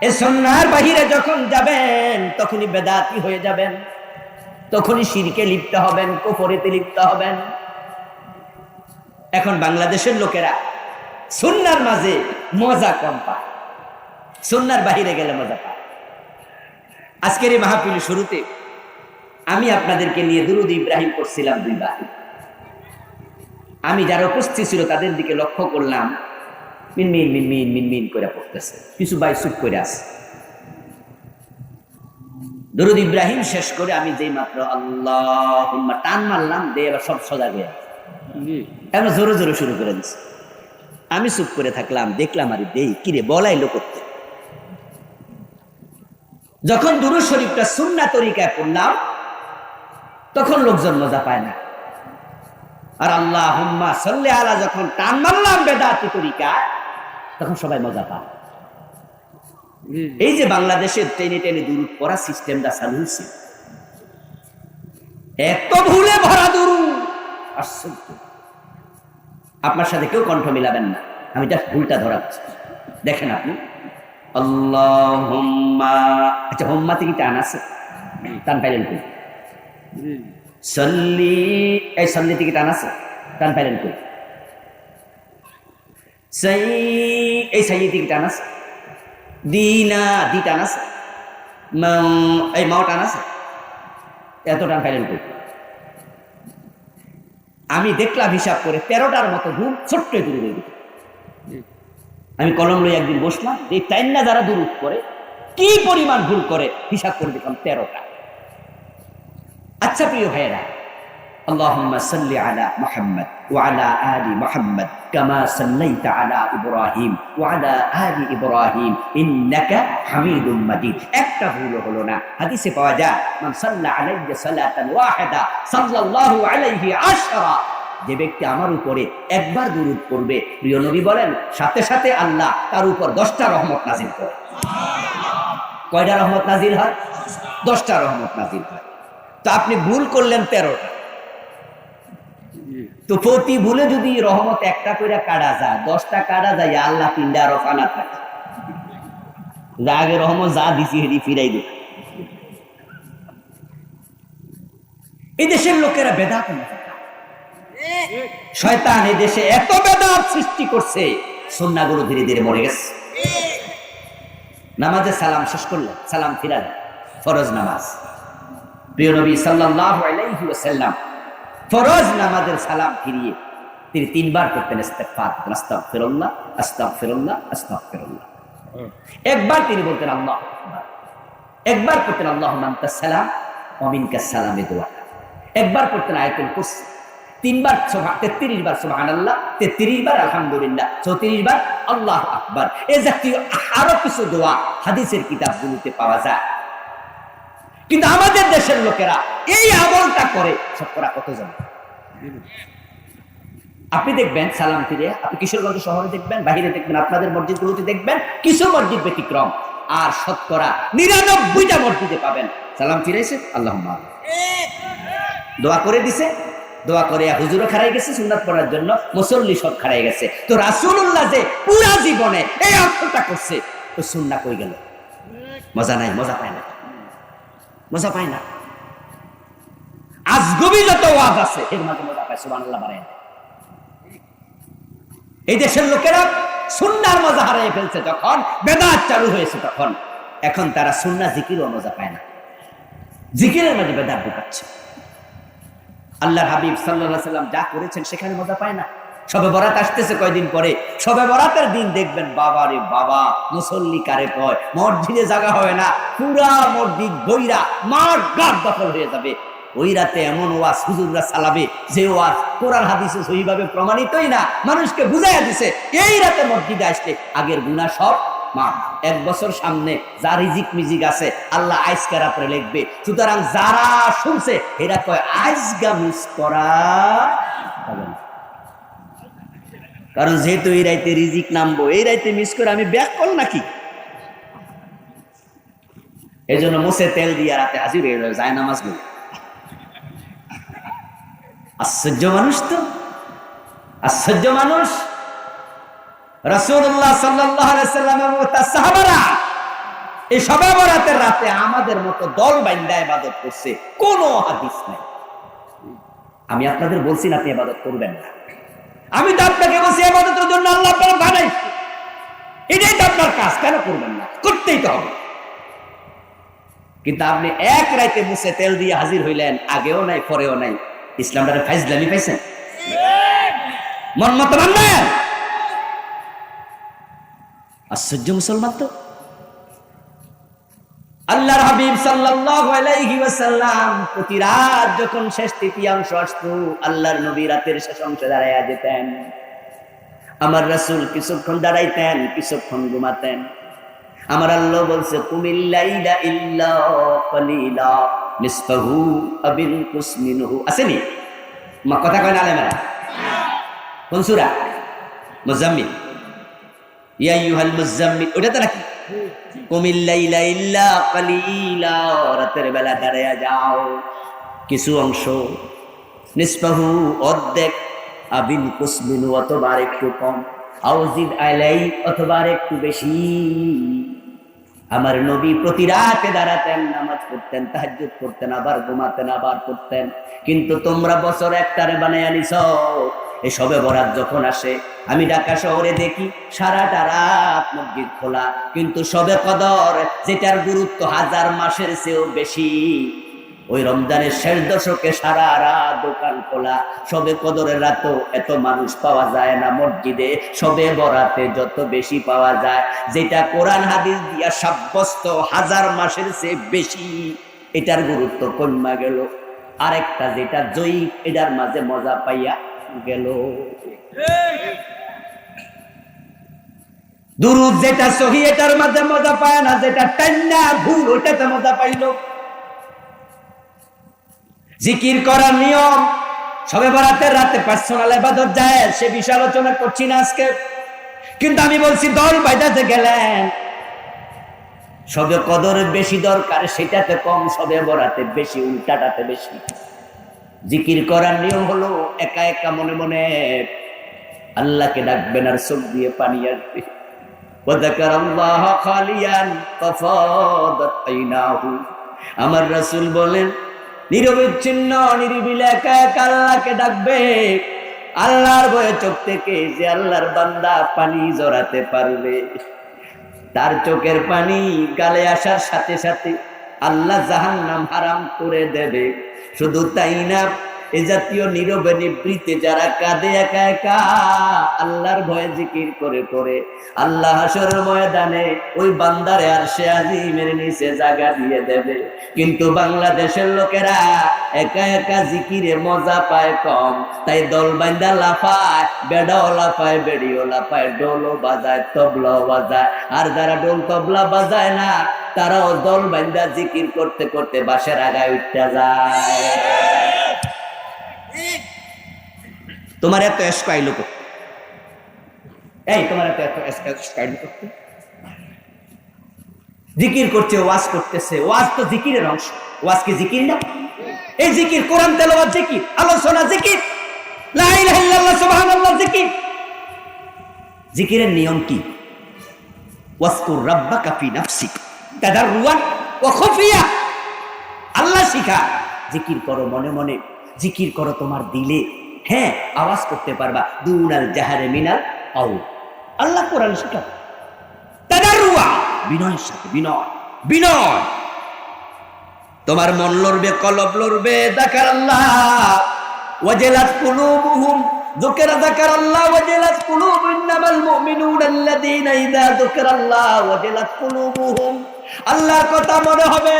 এই সুন্নাহর বাহিরে যখন যাবেন তখনই বেদাতি হয়ে যাবেন, তখনই শিরকে লিপ্ত হবেন, কুফরিতে লিপ্ত হবেন। এখন বাংলাদেশের লোকেরা সুন্নাহর মাঝে মজা কম পায়, সুন্নাহর বাহিরে গেলে মজা পায়। আজকের এই মাহফিল শুরুতে আমি আপনাদেরকে নিয়ে দুরূদ ইব্রাহিম পড়ছিলাম 2 বার। আমি যারা উপস্থিত ছিল তাদের দিকে লক্ষ্য করলাম, মিনমিন মিনমিন মিনমিন করে পড়তেছে, কিছু ভাই চুপ করে আছে। দুরূদ ইব্রাহিম শেষ করে আমি যেই মাত্র আল্লাহুম্মা টান মারলাম, দিয়ে এবার সব সজাগ হয়ে এবার জোরে জোরে শুরু করে দিচ্ছে। আমি চুপ করে থাকলাম, দেখলাম আরে দেই কিরে বলাইলো করতে। যখন দুরূদ শরীফটা সুন্নাহ তরিকায় পড়লাম তখন লোকজন মজা পায় না, আর আল্লাহুম্মা সাল্লি আলা যখন টান মারলাম বেদাতি তরিকায় তখন সবাই মজা পায়। এই যে বাংলাদেশের টেনে টেনে দুরূদ পড়া সিস্টেমটা চালু হয়েছে, এত ভুলে ভরা দুরূদ, আশ্চর্য। আপনার সাথে কেউ কণ্ঠ মিলাবেন না, আমি জাস্ট ভুলটা ধরাচ্ছি। দেখেন আপনি আল্লাহুম্মা, আচ্ছা হোম্মাতে কি টান আছে? টান পাইলেন কই? সাল্লি, এই সাল্লিতে কি টান আছে? টান পাইলেন কই? সাই, এই সাইয়িতে কি টান আছে? দিনা, দি টান আছে? এই মাও টান আছে? এত টান পাইলেন কই? আমি দেখলাম হিসাব করে 13টার মতো ভুল ছোট্ট দূরে হয়ে গেছে। আমি কলম লই একদিন বসলাম, এই টাইন্না যারা দুরূদ করে কি পরিমাণ ভুল করে হিসাব করে দেখলাম 13টা। আচ্ছা প্রিয় ভাইয়েরা, আল্লাহুম্মা সাল্লি আলা মুহাম্মদ ওয়া আলা আলি মুহাম্মদ কামা সাল্লাইতা আলা ইব্রাহিম ওয়া আলা আলি ইব্রাহিম ইন্নাকা হামিদুম মাজিদ। একটা ভুল হলো না। হাদিসে পাওয়া যায়, মান সাল্লা আলাইহি সালাতান ওয়াহিদা সাল্লাল্লাহু আলাইহি আশরা, যে ব্যক্তি আমার উপরে একবার দুরূদ করবে, প্রিয় নবী বলেন সাথে সাথে আল্লাহ তার উপর 10টা রহমত নাজিল করে। কয়টা রহমত নাজিল হয়? 10টা রহমত নাজিল হয়। তো আপনি ভুল করলেন 13টা, তো প্রতি ভুলে যদি রহমত একটা করে কাটা যায়, 10টা কাটা যায়, আল্লাহ 3টা আরো কানা থাকে। যা আগে রহমত যা দিছি হেরি ফিরাই দে। এই দেশের লোকেরা বেদাত মজা পায়। শয়তান এই দেশে এত বেদাত সৃষ্টি করছে, সুন্নাহগুলো ধীরে ধীরে মরে গেছে। নামাজে সালাম শেষ করলেন, সালাম ফিরালেন, ফরজ নামাজ। প্রিয় নবী সাল্লাল্লাহু আলাইহি ওয়াসাল্লাম ফরজ নামাজের সালাম ফিরিয়ে তিনি 3 বার করতেন ইস্তিগফার, আস্তাগফিরুল্লাহ আস্তাগফিরুল্লাহ আস্তাগফিরুল্লাহ। একবার তিনি বলতেন আল্লাহু আকবার, একবার করতেন আল্লাহুম্মা আনতাস সালাম ওয়া মিনকাস সালাম দোয়া, একবার করতেন আয়াতুল কুরসি, 3 বার 33 বার সুবহানাল্লাহ, 33 বার আলহামদুলিল্লাহ, 34 বার আল্লাহু আকবার। এই জাতীয় আরো কিছু দোয়া হাদিসের কিতাবগুলোতে পাওয়া যায়। কিন্তু আমাদের দেশের লোকেরা এই আমলটা করে শতকরা কতজন? আপনি দেখবেন সালাম ফিরে, আপনি কিশোরগঞ্জ শহরে দেখবেন, বাইরে দেখবেন, আপনাদের মসজিদগুলোতে দেখবেন, কিছু মসজিদ ব্যতিক্রম, আর শতকরা 99টা মসজিদে পাবেন সালাম ফিরেছে আল্লাহুম্মা, দোয়া করে দিছে, দোয়া করে হুজুরও খাড়াই গেছে সুন্নাত পড়ার জন্য, মুসল্লি সব খাড়াই গেছে। তো রাসূলুল্লাহ যে পুরা জীবনে এই আমলটা করছে, তো সুন্নাহ কই গেল? মজা নাই, মজা পায় না, মজা পায় না। আজগবি যত ওয়াজ আছে এর মাঝে মজা পায়, সুবহানাল্লাহ বলেন। এই দেশের লোকেরা সুন্নাহর মজা হারিয়ে ফেলছে, যখন বেদাত চালু হয়েছে তখন। এখন তারা সুন্নাহ জিকিরও মজা পায় না, জিকিরের মাঝে বেদাত ঢুকাচ্ছে। আল্লাহর হাবিব সাল্লাল্লাহু আলাইহি ওয়াসাল্লাম যা করেছেন সেখানে মজা পায় না। শবে বরাত আসতেছে কয়দিন পরে, শবে বরাতের দিন দেখবেন বাবা রে বাবা, মুসল্লি কারে কয়, মসজিদে জায়গা হবে না, পুরা মসজিদ বইরা মাঠ ঘাট দখল হয়ে যাবে। ওই রাতে এমন ওয়াজ হুজুররা চালাবে যে ওয়াজ কোরআন হাদিসে সহিভাবে প্রমাণিতই না, মানুষকে বুঝাইয়া দিছে। এই রাতে মসজিদে আসলে আগের গুনাহ সব মাফ। 1 বছর সামনে যা রিজিক মিজিক আছে আল্লাহ আইজকা রাতে লিখবে। সুতরাং যারা শুনছে এরা কয় আইজগা মিস করা হবে না। কারণ যেহেতু এই রাইতে রিজিক নামবো, এই রাইতে মিস করে আমি ব্যাক কল নাকি? এই জন্য মুছে তেল দিয়ে রাতে হাজির হয়ে যায় নামাজ বলে। আশ্চর্য মানুষ তো, আশ্চর্য মানুষ। রাসূলুল্লাহ সাল্লাল্লাহু আলাইহি সাল্লাম এবং তার সাহাবারা এই শবে বরাতের রাতে আমাদের মতো দল বাইন্দা ইবাদত করছে, কোনো হাদিস নাই। আমি আপনাদের বলছি না আপনি ইবাদত করবেন না, আমি তো আপনাকে বলছি ইবাদতের জন্য আল্লাহ আপনাকে বানাইছে, এটাই তো আপনার কাজ, কেন করবেন না? করতেই তো হবে। কিন্তু আপনি এক রাতে মুছে তেল দিয়ে হাজির হইলেন, আগেও নাই পরেও নাই। ইসলামটারে ফাইজলামি পাইছেন? মন মতো মানবেন? আশ্চর্য মুসলমান তো। আল্লাহর হাবিব সাল্লাল্লাহু আলাইহি ওয়াসাল্লাম প্রতি রাত যখন শেষ তৃতীয়াংশ আসতো, আল্লাহর নবী রাতের শেষ অংশে দাঁড়াইয়া যেতেন। আমার রাসূল কিছুক্ষণ দাঁড়াইতেন, কিছুক্ষণ ঘুমাতেন। আমার আল্লাহ বলছে কুমিল লাইলা ইল্লা কালিলা নিসফাহু আবিন কুসমিনহু। আসেনি মা কথা কয় না আলেমারা? কোন সূরা? মুজাম্মিল। ইয়া আইয়ুহাল মুজাম্মিল, ওটা তো নাকি? কুমিল লাইলা ইল্লা কালিলা, রাতের বেলা দাঁড়ায়া যাও কিছু অংশ, নিসফাহু অর্ধেক, আবিন কুসমিনহু অথবা একটু কম, আউজিদ আলাই অথবা একটু বেশি। আমার নবী প্রতি রাতে দাঁড়াতেন, নামাজ পড়তেন, তাহাজ্জুদ করতেন, আবার ঘুমাতেন, আবার পড়তেন। কিন্তু তোমরা বছর একটারে বানাইয়া নিছ। এই শবে বরাত যখন আসে, আমি ঢাকা শহরে দেখি সারাটা রাত মসজিদ খোলা, কিন্তু শবে কদর যেটার গুরুত্ব 1000 মাসের চেয়েও বেশি, ওই রমজানের শেষ দশকে সারা রাত দোকান খোলা। শবে কদরের রাতেও এত মানুষ পাওয়া যায় না মসজিদে, শবে বরাতে যত বেশি পাওয়া যায়। যেটা কোরআন হাদিস দিয়া সাব্যস্ত 1000 মাসের চেয়ে বেশি, এটার গুরুত্ব কমা গেল। আরেকটা যেটা জয়ীফ, এটার মাঝে মজা পাইয়া গেল। দুরূদ যেটা সহিহ, এটার মাঝে মজা পায় না, যেটা টান্না ভুল ওটাতে মজা পাইল। জিকির করার নিয়ম শবে বরাতের রাতে পার্সোনাল ইবাদত যায়, সে বিষয় আলোচনা করছি না আজকে। কিন্তু আমি বলছি দল বাইদাতে গেলেন, শবে কদরের বেশি দরকার, সেটাতে কম, শবে বরাতে বেশি, উল্টাটাতে বেশি। জিকির করার নিয়ম হলো একা একা মনে মনে আল্লাহকে ডাকবেন আর চোখ দিয়ে পানি আসবে। ওয়াযাকারাল্লাহ খালিয়ান ফাফাদাত আইনাহু। আমার রাসূল বলেন নিরবিচ্ছিন্ন নিরিবিলি একা একা আল্লাহকে ডাকবে, আল্লাহর ভয়ে চোখ থেকে যে আল্লাহর বান্দা পানি জড়াতে পারবে, তার চোখের পানি গালে আসার সাথে সাথে আল্লাহ জাহান্নাম হারাম করে দেবে। শুধু তাই না, এ জাতীয় নীরবে নিবৃত্তে যারা কাঁদে একা একা আল্লাহর ভয়ে জিকির করে করে, আল্লাহ হাসরের ময়দানে ওই বান্দারে আরশে আজিমের নিচে জায়গা দিয়ে দেবে। কিন্তু বাংলাদেশের লোকেরা একা একা জিকিরে মজা পায় কম, তাই দল বাইন্দা লাফায়, বেড়াও লাফায়, বেড়িও লাফায়, ঢোলও বাজায়, তবলাও বাজায়। আর যারা ঢোল তবলা বাজায় না, তারাও দল বাইন্দা জিকির করতে করতে বাসের আগায় উঠতে যায়। তোমার এত এসক আইলো করতে, এই তোমার এত আইলো করতে, জিকির করছে, ওয়াজ করতেছে। ওয়াজ তো জিকিরের অংশ, ওয়াজ কি জিকির না? এই জিকির কোরআন তেলাওয়াত জিকির, আলোচনা জিকির, লা ইলাহা ইল্লাল্লাহ সুবহানাল্লাহ জিকির। জিকিরের নিয়ম কি? ওয়াজকুর রাব্বাকা ফি নাফসিক তাদাররুয়ান ওয়া খুফিয়া। আল্লাহ শিখা জিকির করো মনে মনে, জিকির করো তোমার দিলে, হ্যাঁ আওয়াজ করতে পারবা, দুনাল জাহারে মিনাল আউ। আল্লাহ কোরআন শিখা তাদাররুয়া, বিনয়ের সাথে, বিনয় বিনয়। তোমার মন লড়বে, কলব লড়বে। যাকারাল্লাহ ওয়াজিলাত কুলুবুহুম, যুকিরা যাকারাল্লাহ ওয়াজিলাত কুলুবুহুম, ইন্নামাল মুমিনুনা আল্লাযীনা ইযা যুকিরাল্লাহ ওয়াজিলাত কুলুবুহুম। আল্লাহর কথা মনে হবে,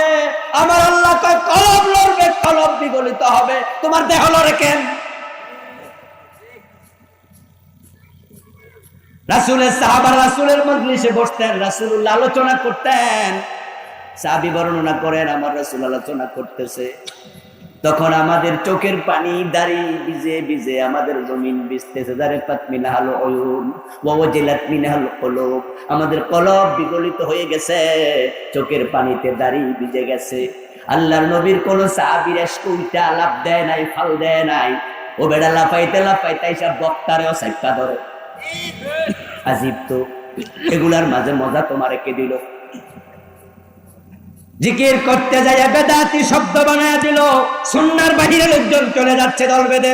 আমার আল্লাহ কয় কলব লড়বে, কলব বিগলে বলতে হবে, তোমার দেহ লড়ে কেন? রাসূলের সাহাবা রাসূলের মজলিসে বসতেন, রাসূলুল্লাহ আলোচনা করতেন। সাহাবী বর্ণনা করেন, আমার রাসূল আলোচনা করতেছে, তখন আমাদের চোখের পানি দাঁড়ি ভিজে ভিজে আমাদের জমিন ভিজতেছে। যারিফাত মিনহাল উয়ুন ওয়া ওয়াজিলাত মিনহাল কুলুব, আমাদের কলব বিগলিত হয়ে গেছে, চোখের পানিতে দাঁড়ি ভিজে গেছে। আল্লাহর নবীর কোন সাহাবী রেশকুইটা লাভ দেয় নাই, ফাল দেয় নাই। ও বেড়া লাফাইতে লাফাইতে এসব বক্তারেও সাইক্কা ধরে। আজীব তো, এগুলার মাঝে মজা তোমার কে দিল? জিকির করতে যায় বেদাতি শব্দ বানায় দিল, সুন্নাহর বাহিরে লোকজন চলে যাচ্ছে দল বেঁধে।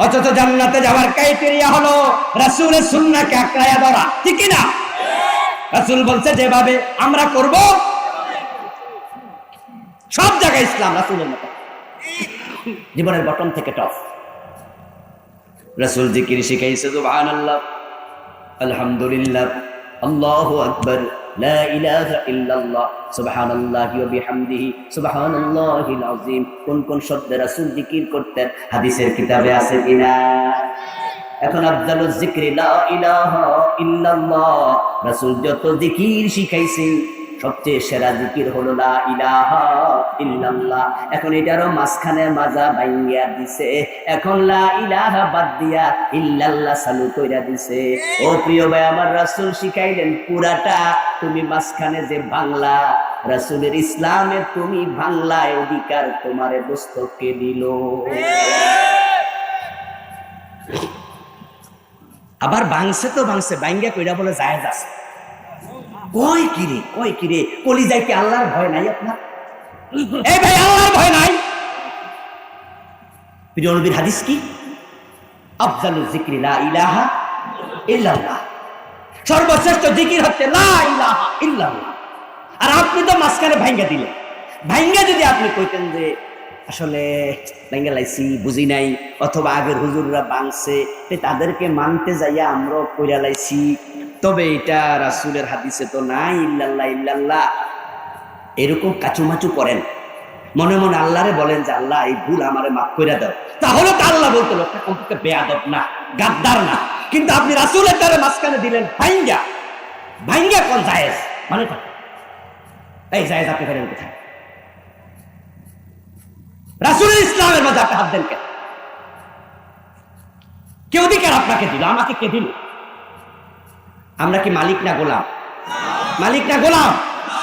অথচ জান্নাতে যাওয়ার ক্রাইটেরিয়া হলো রাসূলের সুন্নাহকে আঁকড়ায়া ধরা, ঠিক কি না? রাসূল বলছে যেভাবে আমরা করব, সব জায়গায় ইসলাম রাসূলের মতো, জীবনের বটম থেকে টপ। রাসূল জিকির শিখাইছে, সুবহানাল্লাহ, আলহামদুলিল্লাহ, আল্লাহু আকবার, লা ইলাহা ইল্লাল্লাহ, সুবহানাল্লাহি ওয়া বিহামদিহি, সুবহানাল্লাহিল আযীম। কোন কোন শব্দে রাসূল জিকির করতেন হাদিসের কিতাবে আছে কিনা? এখন আফজালুজ যিকরি লা ইলাহা ইল্লাল্লাহ। রাসূল যত জিকির শিখাইছেন সবচেয়ে সেরা জিকির হলো লা ইলাহা ইল্লাল্লাহ। এখন এটারও মাঝখানে মাজা বাইয়া দিছে, এখন লা ইলাহা বাদ দিয়া ইল্লাল্লাহ চালু কইরা দিছে। ও প্রিয় ভাই, আমার রাসূল শিখাইলেন পুরাটা, তুমি মাঝখানে যে বাংলা, রাসূলের ইসলামে তুমি বাংলায় অধিকার তোমারে দোস্ত কে দিল? আবার ভাঙছে তো ভাঙছে, বাইঙ্গা কইরা বলে জায়েজ আছে। কয় কিরে কলিজায় কি আল্লাহর ভয় নাই আপনার? এই ভাই, আল্লাহর ভয় নাই? প্রিয় নবীর হাদিস কি? আফজালুজ যিকরি লা ইলাহা ইল্লাল্লাহ। সর্বশ্রেষ্ঠ জিকির হচ্ছে লা ইলাহা ইল্লাল্লাহ। আর আপনি তো মাঝখানে ভাঙ্গা দিলেন। ভাঙ্গা যদি আপনি কইতেন যে আসলে ভাঙ্গা লাইছি, বুঝি নাই, অথবা আগের হুজুররা ভাঙছে, তাদেরকে মানতে যাইয়া আমরাও কইরা লাইছি, তবে এটা রাসূলের হাদিসে তো নাই ইল্লাল্লাহ ইল্লাল্লাহ, এরকম কাচুমাচু করেন, মনে মনে আল্লাহরে বলেন যে আল্লাহ এই ভুল আমারে মাফ কইরা দাও, তাহলে তো আল্লাহ বলতো লোকটা কমপক্ষে বেয়াদব না, গাদ্দার না। কিন্তু আপনি রাসূলের দ্বারে মাঝখানে দিলেন ভাঙ্গা কোন জায়েজ মানে তো এই জায়েজ আপনি ফেরেন কোথায়? রাসূলের ইসলামের মধ্যে আপনি হাত দেন কেন? কে অধিকার আপনাকে দিল? আমাকে কে দিল? আমরা কি মালিক না গোলাম? মালিক না গোলাম?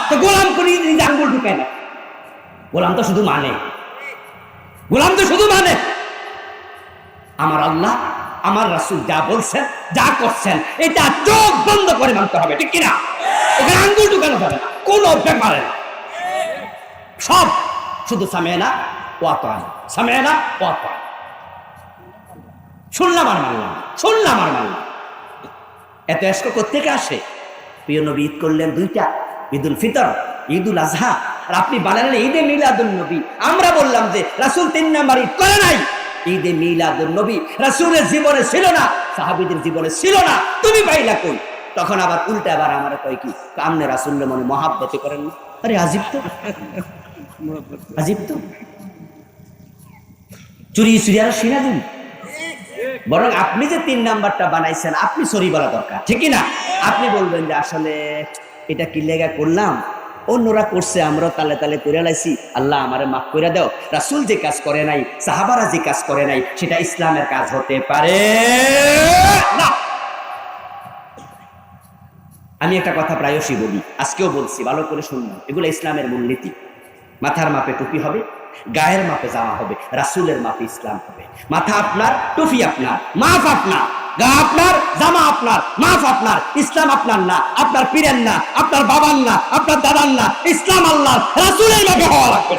তো গোলাম করে নিজে আঙ্গুল ঢুকায় না। গোলাম তো শুধু মানে, আমার আল্লাহ আমার রাসূল যা বলছেন, যা করছেন, এটা চোখ বন্ধ করে মানতে হবে, ঠিক কিনা? এখানে আঙ্গুল ঢুকানো যাবে না, কোন ব্যাপারে না। সব শুধু সামেনা ওয়া আতানা, সামেনা ওয়া আতানা, শুনলাম আর মানলাম। এত এসকো কোত্থেকে আসে? প্রিয় নবী ঈদ করলেন দুইটা, ঈদুল ফিতর, ঈদুল আজহা। আর আপনি বানালেন ঈদে মিলাদুন নবী। আমরা বললাম যে রাসূল 3 নাম্বার ঈদ করে নাই, ঈদে মিলাদুন নবী রাসূলের জীবনে ছিল না, সাহাবীদের জীবনে ছিল না, তুমি পাইলা কই? তখন আবার উল্টা আবার আমার কয় কি, আপনি রাসূলের মনে মহাব্বত করেন না? আরে আজীব তো চুরি আর সিনা দিন। বরং আপনি যে 3 নাম্বারটা বানাইছেন, আপনি সরি বলা দরকার, ঠিক না? আপনি বলবেন যে আসলে এটা কি লেগা করলাম, অন্যরা করছে, আমরা তালে তালে করে লাইছি, আল্লাহ আমারে মাফ করে দাও। রাসূল যে কাজ করে নাই, সাহাবারা যে কাজ করে নাই, সেটা ইসলামের কাজ হতে পারে না। আমি একটা কথা প্রায়শই বলি, আজকেও বলছি, ভালো করে শুনবেন, এগুলো ইসলামের মূলনীতি। মাথার মাপে টুপি হবে, গায়ের মাপে জামা হবে, রাসূলের মাপে ইসলাম হবে। মাথা আপনার, টুপি আপনার, মাপ আপনার, গা আপনার, জামা আপনার, মাপ আপনার, ইসলাম আপনার না, আপনার পীরের না, আপনার বাবার না, আপনার দাদার না, ইসলাম আল্লাহ, রাসূলের মাপে হওয়া লাগবে।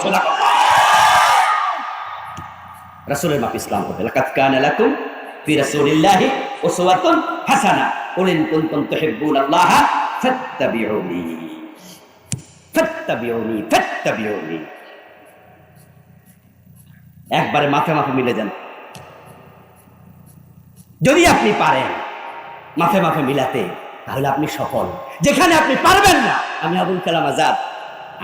রাসূলের মাপে ইসলাম হবে। লাকাদ কানা লাকুম ফি রাসূলিল্লাহি উসওয়াতুন হাসানাহ, কুল ইন কুনতুম তুহিব্বুনাল্লাহা ফাত্তাবিউনি। একবারে মাথা মিলে যান। যদি আপনি পারেন মাথা মিলাতে, তাহলে আপনি সফল। যেখানে আপনি পারবেন না, আমি আবুল কালাম আজাদ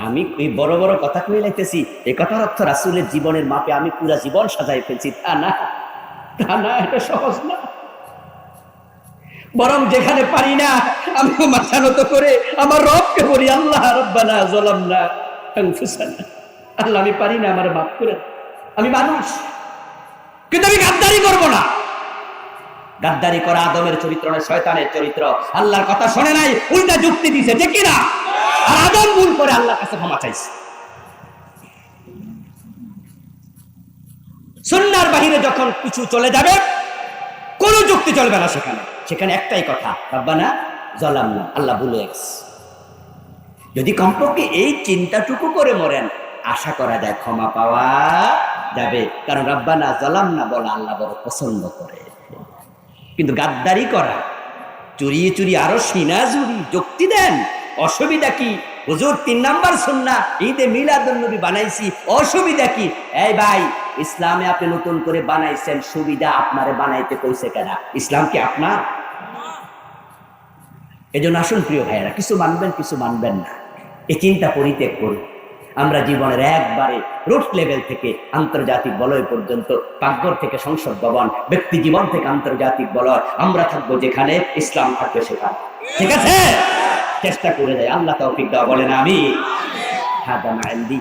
আমি এই বড় বড় কথা কই লাইতেছি, এই কথার অর্থ রাসূলের জীবনের মাপে আমি পুরা জীবন সাজাই ফেলছি, তা না, তা না, এটা সহজ না। বরং যেখানে পারি না আমি মাথা নত করে আমার রবকে বলি, আল্লাহ রব্বানা যালামনা আনফুসানা, আল্লাহ আমি পারি না, আমার মাফ করে দাও। আমি মানুষ, কিন্তু আমি গাদ্দারি করব না। গাদ্দারি করা আদমের চরিত্র নয়, শয়তানের চরিত্র। আল্লাহর কথা শোনে নাই, উল্টা যুক্তি দিছে, ঠিক কিনা? আর আদম ভুল করে আল্লাহর কাছে ক্ষমা চাইছে। সুন্নাহর বাহিরে যখন কিছু চলে যাবে, কোন যুক্তি চলবে না সেখানে। সেখানে একটাই কথা, রব্বানা যালামনা, আল্লাহ ভুলে গেছে। যদি কমপক্ষে এই চিন্তাটুকু করে মরেন, আশা করা যায় ক্ষমা পাওয়া যাবে। কারণ রব্বানা যালামনা বলা আল্লাহ বড় পছন্দ করে। কিন্তু গাদ্দারি করা, চুরিয়ে চুরি আরো সিনা জুড়ি যুক্তি দেন, অসুবিধা কি? হুজুর 3 নাম্বার সুন্নাহ ঈদে মিলাদুন নবী বানাইছি, অসুবিধা কি? এই ভাই, ইসলামে আপনি নতুন করে বানাইছেন, সুবিধা আপনারে বানাইতে কইছে কেনা? ইসলাম কি আপনার? এজন্য আসুন প্রিয় ভাইয়েরা, কিছু মানবেন কিছু মানবেন না, এই চিন্তা পরিত্যাগ করুন। আমরা জীবনের একবারে রুট লেভেল থেকে আন্তর্জাতিক বলয় পর্যন্ত, পাকঘর থেকে সংসদ ভবন, ব্যক্তি জীবন থেকে আন্তর্জাতিক বলয়, আমরা থাকবো যেখানে, ইসলাম থাকবে সেখানে। ঠিক আছে? চেষ্টা করে যাই, আল্লাহ তৌফিক দাও, বলেন আমিন। হাদা মা ইনদি।